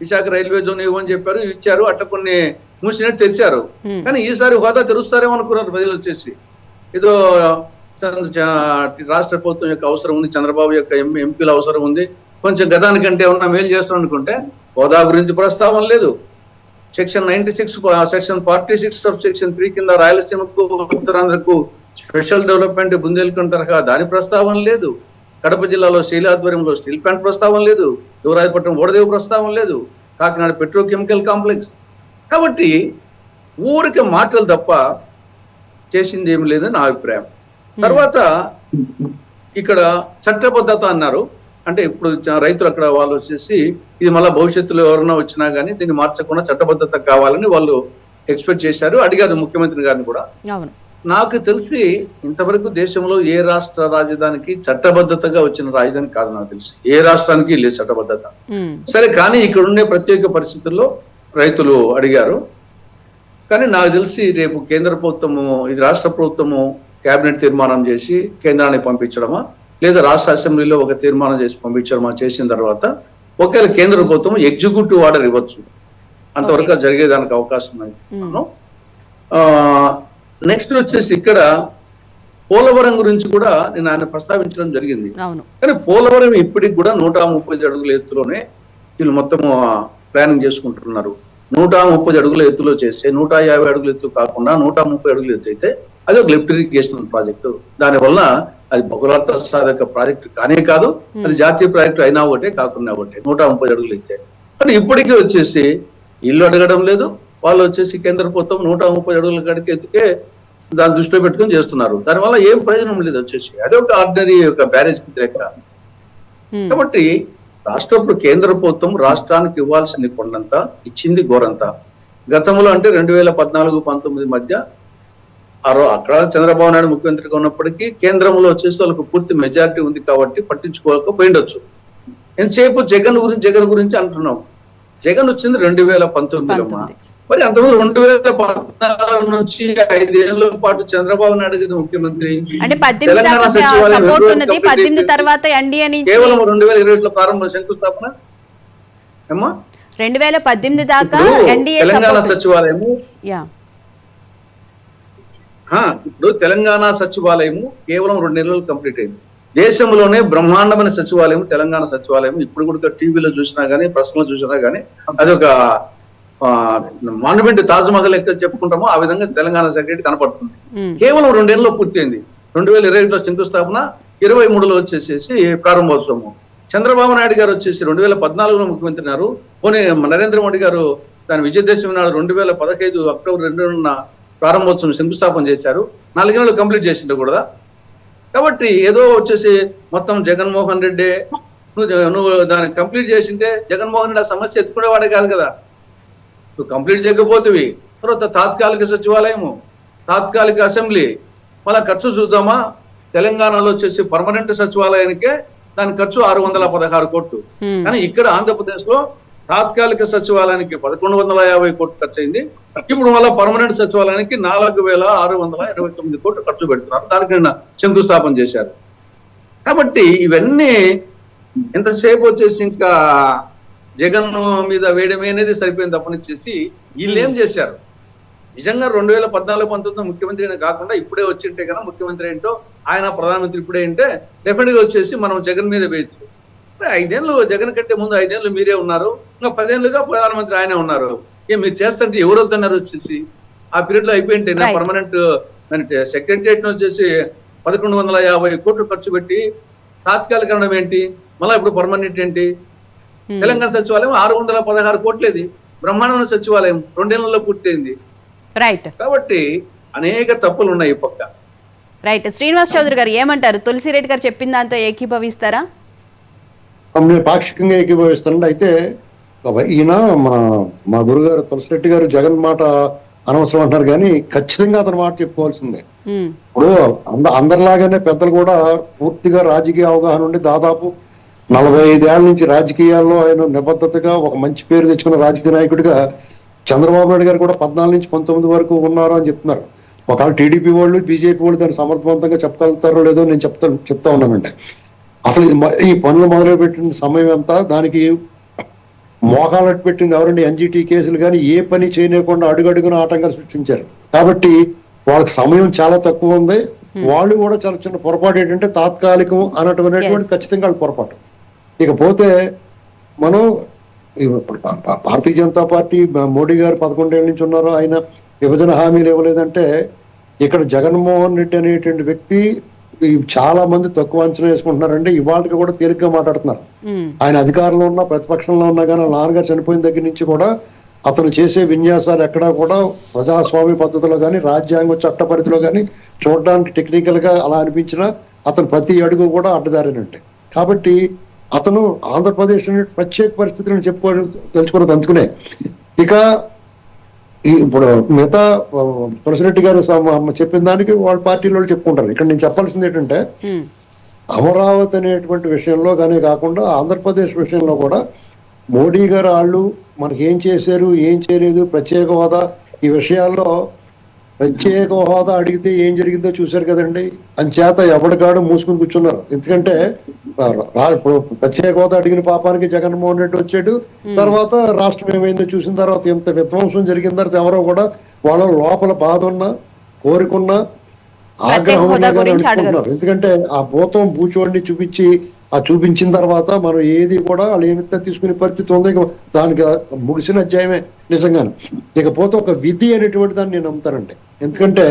[SPEAKER 2] విశాఖ రైల్వే జోన్ ఇవ్వని చెప్పారు, ఇచ్చారు, అట్లా కొన్ని మూసినట్టు తెరిచారు. కానీ ఈసారి హోదా తెరుస్తారేమో అనుకున్నారు ప్రజలు వచ్చేసి. ఏదో రాష్ట్ర ప్రభుత్వం యొక్క అవసరం ఉంది, చంద్రబాబు యొక్క ఎంపీల అవసరం ఉంది, కొంచెం గతానికంటే ఏమన్నా మేలు చేస్తాం అనుకుంటే హోదా గురించి ప్రస్తావన లేదు. సెక్షన్ 96 సెక్షన్ 46 సెక్షన్ 3 కింద రాయలసీమకు ఉత్తరాంధ్రకు స్పెషల్ డెవలప్మెంట్ బుందేల్ఖండ్ తరహా దాని ప్రస్తావన లేదు. కడప జిల్లాలో శైలి ఆధ్వర్యంలో స్టీల్ ప్లాంట్ ప్రస్తావన లేదు. దూరాయపట్నం ఓడదేవు ప్రస్తావన లేదు. Kakinada petrochemical complex. కాబట్టి ఊరికి మాటలు తప్ప చేసింది ఏమి లేదని నా అభిప్రాయం. తర్వాత ఇక్కడ చట్టబద్ధత అన్నారు. అంటే ఇప్పుడు రైతులు అక్కడ వాళ్ళు వచ్చేసి ఇది మళ్ళీ భవిష్యత్తులో ఎవరైనా వచ్చినా కానీ దీన్ని మార్చకుండా చట్టబద్ధత కావాలని వాళ్ళు ఎక్స్పెక్ట్ చేశారు, అడిగారు ముఖ్యమంత్రి గారిని కూడా. నాకు తెలిసి ఇంతవరకు దేశంలో ఏ రాష్ట్ర రాజధానికి చట్టబద్ధతగా వచ్చిన రాజధాని కాదు నాకు తెలిసి. ఏ రాష్ట్రానికి లేదు చట్టబద్ధత. సరే, కానీ ఇక్కడ ఉండే ప్రత్యేక పరిస్థితుల్లో రైతులు అడిగారు. కానీ నాకు తెలిసి రేపు కేంద్ర ప్రభుత్వము, ఇది రాష్ట్ర ప్రభుత్వము కేబినెట్ తీర్మానం చేసి కేంద్రానికి పంపించడమా, లేదా రాష్ట్ర అసెంబ్లీలో ఒక తీర్మానం చేసి పంపించడమా చేసిన తర్వాత ఒకవేళ కేంద్ర ప్రభుత్వం ఎగ్జిక్యూటివ్ ఆర్డర్ ఇవ్వచ్చు. అంతవరకు జరిగేదానికి అవకాశం ఉంది. నెక్స్ట్ వచ్చేసి ఇక్కడ పోలవరం గురించి కూడా నేను ఆయన ప్రస్తావించడం జరిగింది. కానీ పోలవరం ఇప్పటికి కూడా 130 అడుగుల ఎత్తులోనే వీళ్ళు మొత్తము ప్లానింగ్ చేసుకుంటున్నారు. 130 అడుగుల ఎత్తులో చేస్తే 150 అడుగుల ఎత్తు కాకుండా 130 అడుగుల ఎత్తు అయితే అది ఒక లిఫ్ట్ ఇరిగేషన్ ప్రాజెక్టు. దానివల్ల అది బహుళార్థ సాధక ప్రాజెక్టు కానే కాదు, అది జాతీయ ప్రాజెక్టు అయినా ఒకటే కాకుండా ఒకటే. 130 అడుగులు అయితే కానీ ఇప్పటికీ వచ్చేసి ఇల్లు అడగడం లేదు. వాళ్ళు వచ్చేసి కేంద్ర ప్రభుత్వం 130 అడుగుల కాడికి ఎత్తుకే దాన్ని దృష్టిలో పెట్టుకుని చేస్తున్నారు. దానివల్ల ఏం ప్రయోజనం లేదు వచ్చేసి. అదే ఒక ఆర్డినరీ ఒక బ్యారేజ్ లెక్క. కాబట్టి కేంద్ర ప్రభుత్వం రాష్ట్రానికి ఇవ్వాల్సింది కొండంత ఇచ్చింది గోరంత. గతంలో అంటే 2014-19 మధ్య అక్కడ చంద్రబాబు నాయుడు ముఖ్యమంత్రిగా ఉన్నప్పటికీ కేంద్రంలో వచ్చేసి వాళ్ళకు పూర్తి మెజారిటీ ఉంది కాబట్టి పట్టించుకోకపోయిండొచ్చు. ఎంతసేపు జగన్ గురించి అంటున్నాం. జగన్ వచ్చింది 2019. మరి అంతకుముందు 2014 నుంచి 5 ఏళ్ల పాటు చంద్రబాబు నాయుడు ముఖ్యమంత్రి. తెలంగాణ సచివాలయం కేవలం 2020లో ప్రారంభం శంకుస్థాపన.
[SPEAKER 1] 2018 దాకా
[SPEAKER 2] తెలంగాణ సచివాలయము ఇప్పుడు తెలంగాణ సచివాలయము కేవలం 2 నెలలు కంప్లీట్ అయింది. దేశంలోనే బ్రహ్మాండమైన సచివాలయం తెలంగాణ సచివాలయం. ఇప్పుడు కూడా టీవీలో చూసినా గానీ, ప్రశ్నలు చూసినా గానీ అది ఒక మాన్యుమెంట్ తాజ్మహల్ ఎక్కడ చెప్పుకుంటామో ఆ విధంగా తెలంగాణ సెక్రటరీ కనపడుతుంది. కేవలం 2 నెలల్లో పూర్తయింది. 2021లో శంకుస్థాపన, 23లో వచ్చేసేసి ప్రారంభోత్సవం. చంద్రబాబు నాయుడు గారు వచ్చేసి 2014లో ముఖ్యమంత్రి ఉన్నారు. పోనీ నరేంద్ర మోడీ గారు దాని విజయదశమి నాడు 2015 అక్టోబర్ 2న ప్రారంభోత్సవం శంకుస్థాపన చేశారు. 4 నెలలు కంప్లీట్ చేసిండు కూడా. కాబట్టి ఏదో వచ్చేసి మొత్తం జగన్మోహన్ రెడ్డి నువ్వు దాన్ని కంప్లీట్ చేసింటే జగన్మోహన్ రెడ్డి ఆ సమస్య ఎత్తుకునేవాడే కాదు కదా. నువ్వు కంప్లీట్ చేయకపోతేవి తర్వాత తాత్కాలిక సచివాలయము, తాత్కాలిక అసెంబ్లీ, మళ్ళా ఖర్చు చూద్దామా. తెలంగాణలో వచ్చేసి పర్మనెంట్ సచివాలయానికే దాని ఖర్చు 616 కోట్లు. కానీ ఇక్కడ ఆంధ్రప్రదేశ్ లో తాత్కాలిక సచివాలయానికి 1150 కోట్లు ఖర్చు అయింది. ఇప్పుడు మళ్ళీ పర్మనెంట్ సచివాలయానికి 4629 కోట్లు ఖర్చు పెడుతున్నారు. దానికి నిన్న శంకుస్థాపన చేశారు. కాబట్టి ఇవన్నీ ఎంతసేపు వచ్చేసి ఇంకా జగన్ మీద వేయడమే అనేది సరిపోయింది తప్పనిచ్చేసి వీళ్ళు ఏం చేశారు. నిజంగా 2014-19 ముఖ్యమంత్రి అయినా కాకుండా ఇప్పుడే వచ్చింటే కన్నా ముఖ్యమంత్రి ఏంటో, ఆయన ప్రధానమంత్రి ఇప్పుడే అంటే డెఫినెట్ గా వచ్చేసి మనం జగన్ మీద వేయచ్చు. 5 ఏళ్ళు జగన్ కంటే ముందు 5 ఏళ్ళు మీరే ఉన్నారు, ఇంకా 10 ఏళ్ళుగా ప్రధానమంత్రి ఆయనే ఉన్నారు. మీరు చేస్తుంటే ఎవరు వద్దన్నారు వచ్చేసి ఆ పీరియడ్ లో అయిపోయింటే పర్మనెంట్ సెక్రటరియట్ వచ్చేసి 1150 కోట్లు ఖర్చు పెట్టి తాత్కాలికరణం ఏంటి, మళ్ళీ ఇప్పుడు పర్మనెంట్ ఏంటి. తెలంగాణ సచివాలయం 616 కోట్లేది బ్రహ్మాండమైన సచివాలయం 2 నెలల్లో పూర్తయింది.
[SPEAKER 1] రైట్.
[SPEAKER 2] కాబట్టి అనేక తప్పులు ఉన్నాయి ఈ పక్క.
[SPEAKER 1] రైట్. శ్రీనివాస్ చౌదరి గారు ఏమంటారు? తులసిరెడ్డి గారు చెప్పిన దాంతో ఏకీభవిస్తారా?
[SPEAKER 3] నేను పాక్షికంగా ఏకీభవిస్తానండి. అయితే ఈయన మా గురుగారు తులసిరెడ్డి గారు జగన్ మాట అనవసరం అంటారు, కానీ ఖచ్చితంగా అతని మాట చెప్పుకోవాల్సిందే. ఇప్పుడు అందరిలాగానే పెద్దలు కూడా పూర్తిగా రాజకీయ అవగాహన ఉండి దాదాపు 45 ఏళ్ల నుంచి రాజకీయాల్లో ఆయన నిబద్ధతగా ఒక మంచి పేరు తెచ్చుకున్న రాజకీయ నాయకుడిగా చంద్రబాబు నాయుడు గారు కూడా 14 నుంచి 19 వరకు ఉన్నారు అని చెప్తున్నారు. ఒకవేళ టీడీపీ వాళ్ళు బీజేపీ వాళ్ళు దాన్ని సమర్థవంతంగా చెప్పగలుగుతారో లేదో నేను చెప్తా ఉన్నానంటే, అసలు ఈ పనులు మొదలు పెట్టిన సమయం ఎంత, దానికి మోకాలట్టు పెట్టింది ఎవరండి? ఎన్జిటి కేసులు కానీ ఏ పని చేయలేకుండా అడుగడుగున ఆటంకాలు సృష్టించారు. కాబట్టి వాళ్ళకి సమయం చాలా తక్కువ ఉంది. వాళ్ళు కూడా చాలా చిన్న పొరపాటు ఏంటంటే తాత్కాలికం అనటువంటి ఖచ్చితంగా వాళ్ళ పొరపాటు. ఇకపోతే మనం ఇప్పుడు భారతీయ జనతా పార్టీ మోడీ గారు 11 ఏళ్ళ నుంచి ఉన్నారు, ఆయన విభజన హామీలు ఇవ్వలేదంటే ఇక్కడ జగన్మోహన్ రెడ్డి అనేటువంటి వ్యక్తి చాలా మంది తక్కువ అంచనా వేసుకుంటున్నారంటే ఇవాళకి కూడా తేలిగ్గా మాట్లాడుతున్నారు. ఆయన అధికారంలో ఉన్నా ప్రతిపక్షంలో ఉన్నా కానీ నాన్నగారు చనిపోయిన దగ్గర నుంచి కూడా అతను చేసే విన్యాసాలు ఎక్కడా కూడా ప్రజాస్వామ్య పద్ధతిలో కానీ రాజ్యాంగ చట్ట పరిధిలో కానీ చూడడానికి టెక్నికల్ గా అలా అనిపించినా అతను ప్రతి అడుగు కూడా అడ్డదారినంటే. కాబట్టి అతను ఆంధ్రప్రదేశ్ ప్రత్యేక పరిస్థితులను తెలుసుకుని అందుకునే ఇక ఇప్పుడు మిగతా తులసిరెడ్డి గారు చెప్పిన దానికి వాళ్ళ పార్టీలో వాళ్ళు చెప్పుకుంటారు. ఇక్కడ నేను చెప్పాల్సింది ఏంటంటే అమరావతి అనేటువంటి విషయంలో కానీ కాకుండా ఆంధ్రప్రదేశ్ విషయంలో కూడా మోడీ గారు వాళ్ళు మనకి ఏం చేశారు ఏం చేయలేదు, ప్రత్యేక హోదా ఈ విషయాల్లో ప్రత్యేక హోదా అడిగితే ఏం జరిగిందో చూశారు కదండి. అంచేత ఎవరికాడు మూసుకుని కూర్చున్నారు. ఎందుకంటే ప్రత్యేక హోదా అడిగిన పాపానికి జగన్మోహన్ రెడ్డి వచ్చాడు. తర్వాత రాష్ట్రం ఏమైందో చూసిన తర్వాత ఎంత విధ్వంసం జరిగిన తర్వాత ఎవరో కూడా వాళ్ళ లోపల బాధ ఉన్నా కోరికున్నా ఆగ్రహం ఉన్నారు. ఎందుకంటే ఆ భూతం బూచోడిని చూపించిన తర్వాత మనం ఏది కూడా వాళ్ళు ఏమిటో తీసుకునే పరిస్థితి ఉంది. దానికి ముగిసిన అధ్యాయమే నిజంగానే. ఇకపోతే ఒక విధి అనేటువంటి దాన్ని నేను నమ్ముతానండి. ఎందుకంటే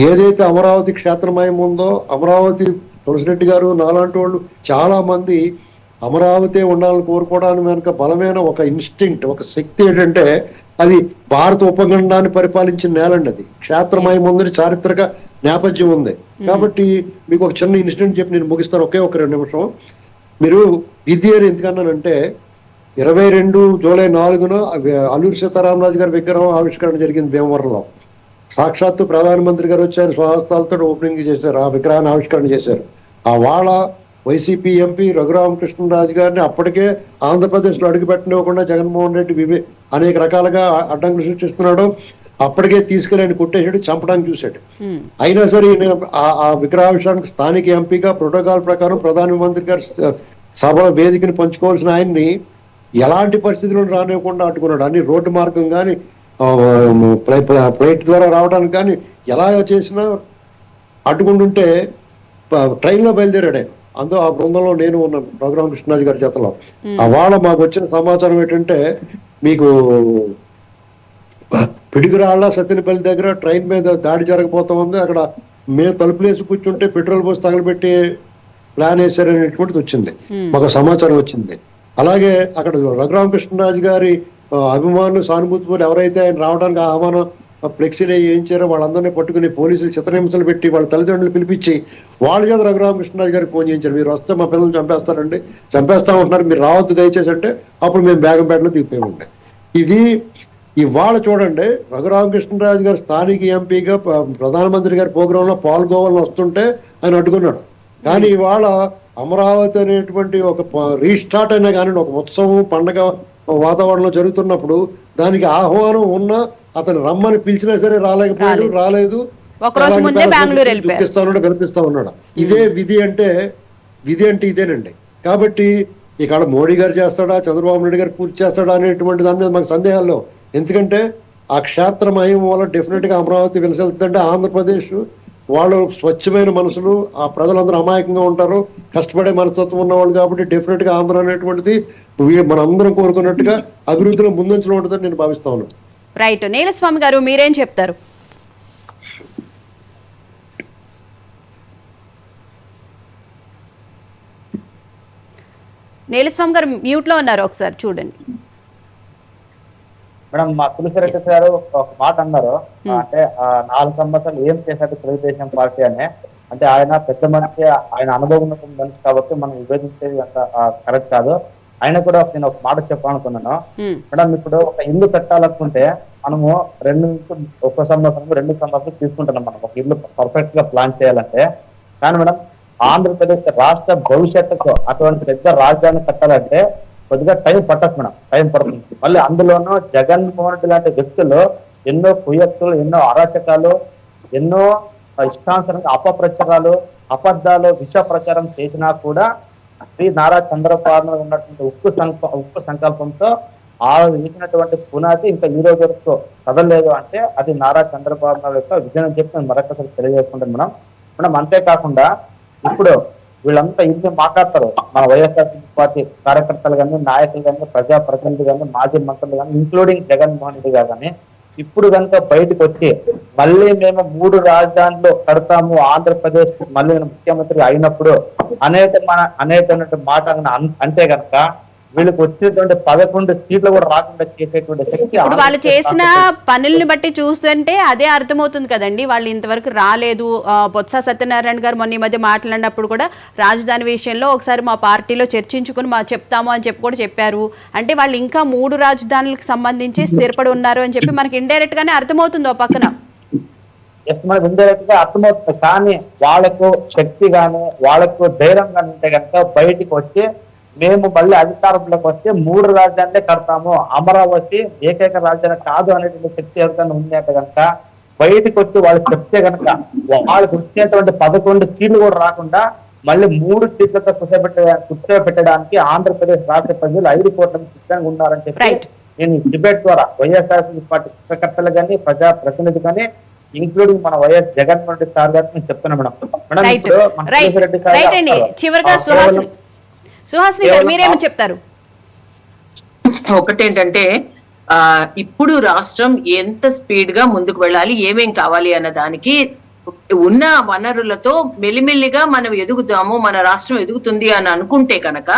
[SPEAKER 3] ఏదైతే అమరావతి క్షేత్రమయం ఉందో, అమరావతి తులసిరెడ్డి గారు నాలాంటి వాళ్ళు చాలా మంది అమరావతి ఉండాలని కోరుకోవడానికి వెనుక బలమైన ఒక ఇన్స్టింక్ట్, ఒక శక్తి ఏంటంటే అది భారత ఉపఖండాన్ని పరిపాలించిన నేలండి. అది క్షేత్రమయం ఉందని చారిత్రక నేపథ్యం ఉంది. కాబట్టి మీకు ఒక చిన్న ఇన్సిడెంట్ చెప్పి నేను ముగిస్తాను, ఒకే ఒక 2 నిమిషం. మీరు విధి అని ఎందుకన్నానంటే 22 జూలై 4న అల్లూరి సీతారామరాజు గారి విగ్రహం ఆవిష్కరణ జరిగింది భీమవరంలో. సాక్షాత్తు ప్రధానమంత్రి గారు వచ్చి ఆయన స్వహస్తాలతో ఓపెనింగ్ చేశారు, ఆ విగ్రహాన్ని ఆవిష్కరణ చేశారు. ఆ వాళ్ళ వైసీపీ ఎంపీ రఘురామకృష్ణరాజు గారిని అప్పటికే ఆంధ్రప్రదేశ్ లో అడుగు పెట్టనివ్వకుండా జగన్మోహన్ రెడ్డి అనేక రకాలుగా అడ్డంకులు సృష్టిస్తున్నాడు. అప్పటికే తీసుకెళ్లి ఆయన కొట్టేసాడు, చంపడానికి చూశాడు. అయినా సరే ఆ విగ్రహావిష్కరణకు స్థానిక ఎంపీగా ప్రోటోకాల్ ప్రకారం ప్రధానమంత్రి గారు సభ వేదికని పంచుకోవాల్సిన ఆయన్ని ఎలాంటి పరిస్థితులను రానివ్వకుండా అడ్డుకున్నాడు. అన్ని రోడ్డు మార్గం కానీ ఫ్లైట్ ద్వారా రావడానికి కానీ ఎలా చేసినా అడ్డుకుంటుంటే ట్రైన్లో బయలుదేరాడు ఆయన. అందులో ఆ బృందంలో నేను ఉన్నాను, రఘురామ కృష్ణరాజు గారి జతలో. వాళ్ళ మాకు వచ్చిన సమాచారం ఏంటంటే, మీకు పిడుగురాళ్ళ సత్యనపల్లి దగ్గర ట్రైన్ మీద దాడి జరగబోతా ఉంది, అక్కడ మేము తలుపులేసి కూర్చుంటే పెట్రోల్ పోసి తగలబెట్టి ప్లాన్ వేశారనేటువంటిది వచ్చింది, మాకు సమాచారం వచ్చింది. అలాగే అక్కడ రఘురామకృష్ణరాజు గారి అభిమానులు, సానుభూతి ఎవరైతే ఆయన రావడానికి ఆహ్వానం ఫ్లెక్సీలు వేయించారో వాళ్ళందరినీ పట్టుకుని పోలీసులు చిత్రహింసలు పెట్టి వాళ్ళ తల్లిదండ్రులు పిలిపించి వాళ్ళ చేత రఘురామకృష్ణరాజు గారికి ఫోన్ చేయించారు. మీరు వస్తే మా పిల్లల్ని చంపేస్తారండి, చంపేస్తా ఉంటున్నారు, మీరు రావద్దు దయచేసి అంటే అప్పుడు మేము బేగంపేటలో దిగిపోయి. ఇది ఇవాళ చూడండి, రఘురామకృష్ణరాజు గారు స్థానిక ఎంపీగా ప్రధానమంత్రి గారి ప్రోగ్రాంలో పాల్గొవాలని వస్తుంటే ఆయన అడ్డుకున్నాడు. కానీ ఇవాళ అమరావతి అనేటువంటి ఒక రీస్టార్ట్ అయినా కానీ ఒక ఉత్సవం పండగ వాతావరణంలో జరుగుతున్నప్పుడు దానికి ఆహ్వానం ఉన్నా అతను రమ్మని పిలిచినా సరే రాలేదు, కనిపిస్తా ఉన్నాడు. ఇదే విధి అంటే ఇదేనండి. కాబట్టి ఇక్కడ మోడీ గారు చేస్తాడా, చంద్రబాబు నాయుడు గారు పూర్తి చేస్తాడా అనేటువంటి దాని మీద మాకు సందేహాల్లో. ఎందుకంటే ఆ క్షేత్ర మహిమ వల్ల డెఫినెట్ గా అమరావతి విలసిల్లుతుందంటే ఆంధ్రప్రదేశ్ వాళ్ళు స్వచ్ఛమైన మనసులు, ఆ ప్రజలందరూ అమాయకంగా ఉంటారు, కష్టపడే మనస్తత్వం ఉన్నవాళ్ళు. కాబట్టి డెఫినెట్ గా ఆంధ్ర అనేటువంటిది మనందరం కోరుకున్నట్టుగా అభివృద్ధిలో ముందంచులో ఉంటుందని నేను భావిస్తా ఉన్నాను.
[SPEAKER 1] రైట్. నీలస్వామి గారు మీరేం చెప్తారు? నీలస్వామి గారు మ్యూట్ లో ఉన్నారు, ఒకసారి చూడండి.
[SPEAKER 4] మేడం, మా తులసిరెడ్డి గారు ఒక మాట అన్నారు, అంటే 4 సంవత్సరాలు ఏం చేశారు తెలుగుదేశం పార్టీ అని. అంటే ఆయన పెద్ద మనిషి, ఆయన అనుభవం ఉన్న మనిషి కాబట్టి మనం విభజించేది అంత కరెక్ట్ కాదు. ఆయన కూడా నేను ఒక మాట చెప్పాలనుకున్నాను. మేడం, ఇప్పుడు ఒక ఇల్లు కట్టాలనుకుంటే మనము 1 సంవత్సరం 2 సంవత్సరాలు తీసుకుంటున్నాం మనం ఒక ఇల్లు పర్ఫెక్ట్ గా ప్లాన్ చేయాలంటే. కానీ మేడం, ఆంధ్రప్రదేశ్ రాష్ట్ర భవిష్యత్తుకు అటువంటి పెద్ద రాజధాని కట్టాలంటే కొద్దిగా టైం పట్టదు మేడం, టైం పడుతుంది. మళ్ళీ అందులోనూ జగన్మోహన్ రెడ్డి లాంటి వ్యక్తులు ఎన్నో కుయత్తులు, ఎన్నో అరాచకాలు, ఎన్నో ఇష్టానుసారంగా అపప్రచారాలు, అబద్ధాలు, విష ప్రచారం చేసినా కూడా శ్రీ నారా చంద్రబాబు ఉన్నటువంటి ఉక్కు సంకల్పంతో ఆ వేసినటువంటి పునాది ఇంకా ఈ రోజు వరకు కదలలేదు అంటే అది నారా చంద్రబాబు నాయుడు యొక్క విజయం చెప్పి నేను మరొకసారి తెలియజేసుకుంటాను మేడం. అంతేకాకుండా ఇప్పుడు వీళ్ళంతా ఇంటి మాట్లాడతారు, మన వైఎస్ఆర్సీపీ పార్టీ కార్యకర్తలు కానీ, నాయకులు కానీ, ప్రజాప్రతినిధులు కానీ, మాజీ మంత్రులు కానీ, ఇంక్లూడింగ్ జగన్మోహన్ రెడ్డి గారు కానీ, ఇప్పుడు కనుక బయటకు వచ్చి మళ్ళీ మేము 3 రాజధానులు కడతాము ఆంధ్రప్రదేశ్ మళ్ళీ ముఖ్యమంత్రి అయినప్పుడు అనేటువంటి మాట అంటే కనుక వీళ్ళకి వచ్చేటువంటి 11 సీట్లు కూడా రాకుండా చేసేటువంటి శక్తి.
[SPEAKER 1] ఇప్పుడు వాళ్ళు చేసిన పనుల్ని బట్టి చూస్తుంటే అదే అర్థమవుతుంది కదండి, వాళ్ళు ఇంతవరకు రాలేదు. బొత్స సత్యనారాయణ గారు మొన్న ఈ మధ్య మాట్లాడినప్పుడు కూడా రాజధాని విషయంలో ఒకసారి మా పార్టీలో చర్చించుకుని చెప్తాము అని చెప్పి కూడా చెప్పారు. అంటే వాళ్ళు ఇంకా 3 రాజధానులకు సంబంధించి స్థిరపడి ఉన్నారు అని చెప్పి మనకి ఇండైరెక్ట్ గానే అర్థమవుతుంది ఓ పక్కన.
[SPEAKER 4] మనకు ఇండైరెక్ట్ గా అర్థమవుతుంది. కానీ వాళ్ళకు శక్తి గాని, వాళ్ళకు ధైర్యం గాని ఉంటే కనుక బయటికి వచ్చి మేము మళ్ళీ అధికారంలోకి వస్తే 3 రాజధానులే కడతాము, అమరావతి ఏకైక రాజధాని కాదు అనేటువంటి శక్తి ఎవరికైనా ఉంది అంటే కనుక బయటకు వచ్చి వాళ్ళు చెప్తే కనుక వాళ్ళకి వచ్చేటువంటి 11 సీట్లు కూడా రాకుండా మళ్ళీ 3 సీట్లతో కూర్చోబెట్టడానికి ఆంధ్రప్రదేశ్ రాష్ట్ర ప్రజలు 5 కోట్లకు సిద్ధంగా ఉన్నారని చెప్పి నేను డిబేట్ ద్వారా వైఎస్ఆర్సీపీ పార్టీ కార్యకర్తలు కానీ, ప్రజా ప్రతినిధి కానీ, ఇంక్లూడింగ్ మన వైఎస్ జగన్మోహన్ రెడ్డి సార్ గారికి నేను చెప్తున్నా మేడం. ఇప్పుడు
[SPEAKER 1] చివరిగా సుహాసిని గారు మీరేమని చెప్తారు?
[SPEAKER 5] ఒకటేంటంటే ఇప్పుడు రాష్ట్రం ఎంత స్పీడ్ గా ముందుకు వెళ్ళాలి, ఏమేం కావాలి అన్న దానికి ఉన్న వనరులతో మెల్లిమెల్లిగా మనం ఎదుగుతాము, మన రాష్ట్రం ఎదుగుతుంది అని అనుకుంటే కనుక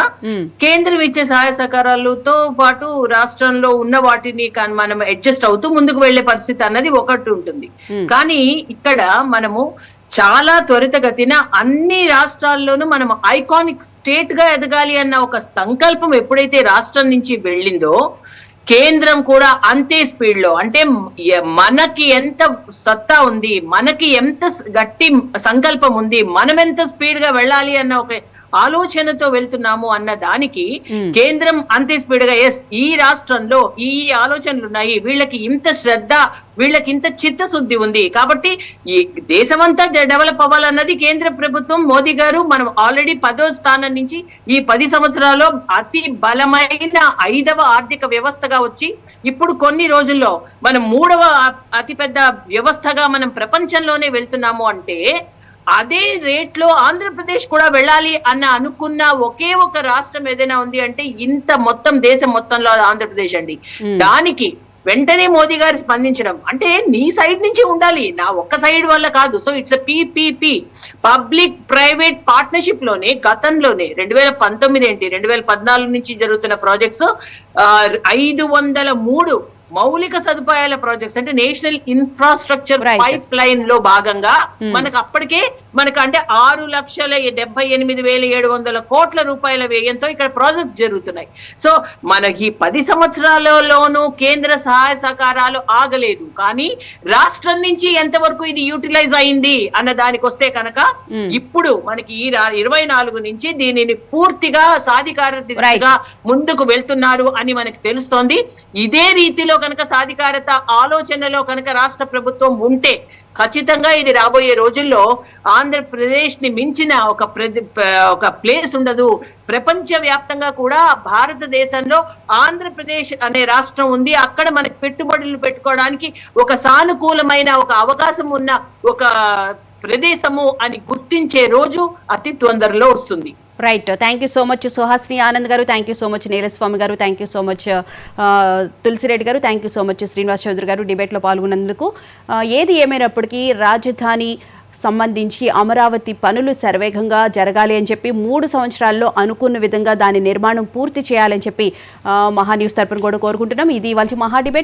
[SPEAKER 5] కేంద్రం ఇచ్చే సహాయ సహకారాలతో పాటు రాష్ట్రంలో ఉన్న వాటిని మనం అడ్జస్ట్ అవుతూ ముందుకు వెళ్లే పరిస్థితి అన్నది ఒకటి ఉంటుంది. కానీ ఇక్కడ మనము చాలా త్వరితగతిన అన్ని రాష్ట్రాల్లోనూ మనం ఐకానిక్ స్టేట్ గా ఎదగాలి అన్న ఒక సంకల్పం ఎప్పుడైతే రాష్ట్రం నుంచి వెళ్ళిందో కేంద్రం కూడా అంతే స్పీడ్ లో, అంటే మనకి ఎంత సత్తా ఉంది, మనకి ఎంత గట్టి సంకల్పం ఉంది, మనం ఎంత స్పీడ్ గా వెళ్ళాలి అన్న ఆలోచనతో వెళ్తున్నాము అన్న దానికి కేంద్రం అంతే స్పీడ్ గా ఈ రాష్ట్రంలో ఈ ఆలోచనలు ఉన్నాయి, వీళ్ళకి ఇంత శ్రద్ధ, వీళ్ళకి ఇంత చిత్తశుద్ధి ఉంది కాబట్టి ఈ దేశమంతా డెవలప్ అవ్వాలన్నది కేంద్ర ప్రభుత్వం మోదీ గారు. మనం ఆల్రెడీ 10వ స్థానం నుంచి ఈ 10 సంవత్సరాల్లో అతి బలమైన 5వ ఆర్థిక వ్యవస్థగా వచ్చి ఇప్పుడు కొన్ని రోజుల్లో మనం 3వ అతిపెద్ద వ్యవస్థగా మనం ప్రపంచంలోనే వెళ్తున్నాము అంటే అదే రేట్ లో ఆంధ్రప్రదేశ్ కూడా వెళ్ళాలి అన్న అనుకున్న ఒకే ఒక రాష్ట్రం ఏదైనా ఉంది అంటే ఇంత మొత్తం దేశం మొత్తంలో ఆంధ్రప్రదేశ్ అండి. దానికి వెంటనే మోదీ గారు స్పందించడం అంటే నీ సైడ్ నుంచి ఉండాలి, నా ఒక్క సైడ్ వల్ల కాదు. So it's PPP, public private partnership లోనే గతంలోనే 2019 ఏంటి 2014 నుంచి జరుగుతున్న ప్రాజెక్ట్స్ 503 మౌలిక సదుపాయాల ప్రాజెక్ట్స్ అంటే నేషనల్ ఇన్ఫ్రాస్ట్రక్చర్ పైప్ లైన్ లో భాగంగా మనకు అప్పటికే అంటే 6,78,700 కోట్ల రూపాయల వ్యయంతో ఇక్కడ ప్రాజెక్ట్స్ జరుగుతున్నాయి. సో మనకి 10 సంవత్సరాలలోనూ కేంద్ర సహాయ సహకారాలు ఆగలేదు, కానీ రాష్ట్రం నుంచి ఎంతవరకు ఇది యూటిలైజ్ అయింది అన్న దానికి వస్తే కనుక ఇప్పుడు మనకి ఈ 24 నుంచి దీనిని పూర్తిగా సాధికారతగా ముందుకు వెళ్తున్నారు అని మనకి తెలుస్తోంది. ఇదే రీతిలో కనుక సాధికారత ఆలోచనలో కనుక రాష్ట్ర ప్రభుత్వం ఉంటే ఖచ్చితంగా ఇది రాబోయే రోజుల్లో ఆంధ్రప్రదేశ్ ని మించిన ఒక ప్లేస్ ఉండదు. ప్రపంచ వ్యాప్తంగా కూడా భారతదేశంలో ఆంధ్రప్రదేశ్ అనే రాష్ట్రం ఉంది, అక్కడ మనకి పెట్టుబడులు పెట్టుకోవడానికి ఒక సానుకూలమైన ఒక అవకాశం ఉన్న ఒక ప్రదేశము అని గుర్తించే రోజు అతి తొందరలో వస్తుంది.
[SPEAKER 1] Right, thank you so much Suhasini Anand గారు, thank you so much Neelaswamy గారు, thank you so much Tulasireddy గారు, thank you so much Srinivas Chowdary గారు డిబేట్లో పాల్గొన్నందుకు. ఏది ఏమైనప్పటికీ రాజధాని సంబంధించి అమరావతి పనులు శరవేగంగా జరగాలి అని చెప్పి 3 సంవత్సరాల్లో అనుకున్న విధంగా దాని నిర్మాణం పూర్తి చేయాలని చెప్పి మహా న్యూస్ తరపున కూడా కోరుకుంటున్నాం. ఇది ఇవాళ మహా డిబేట్.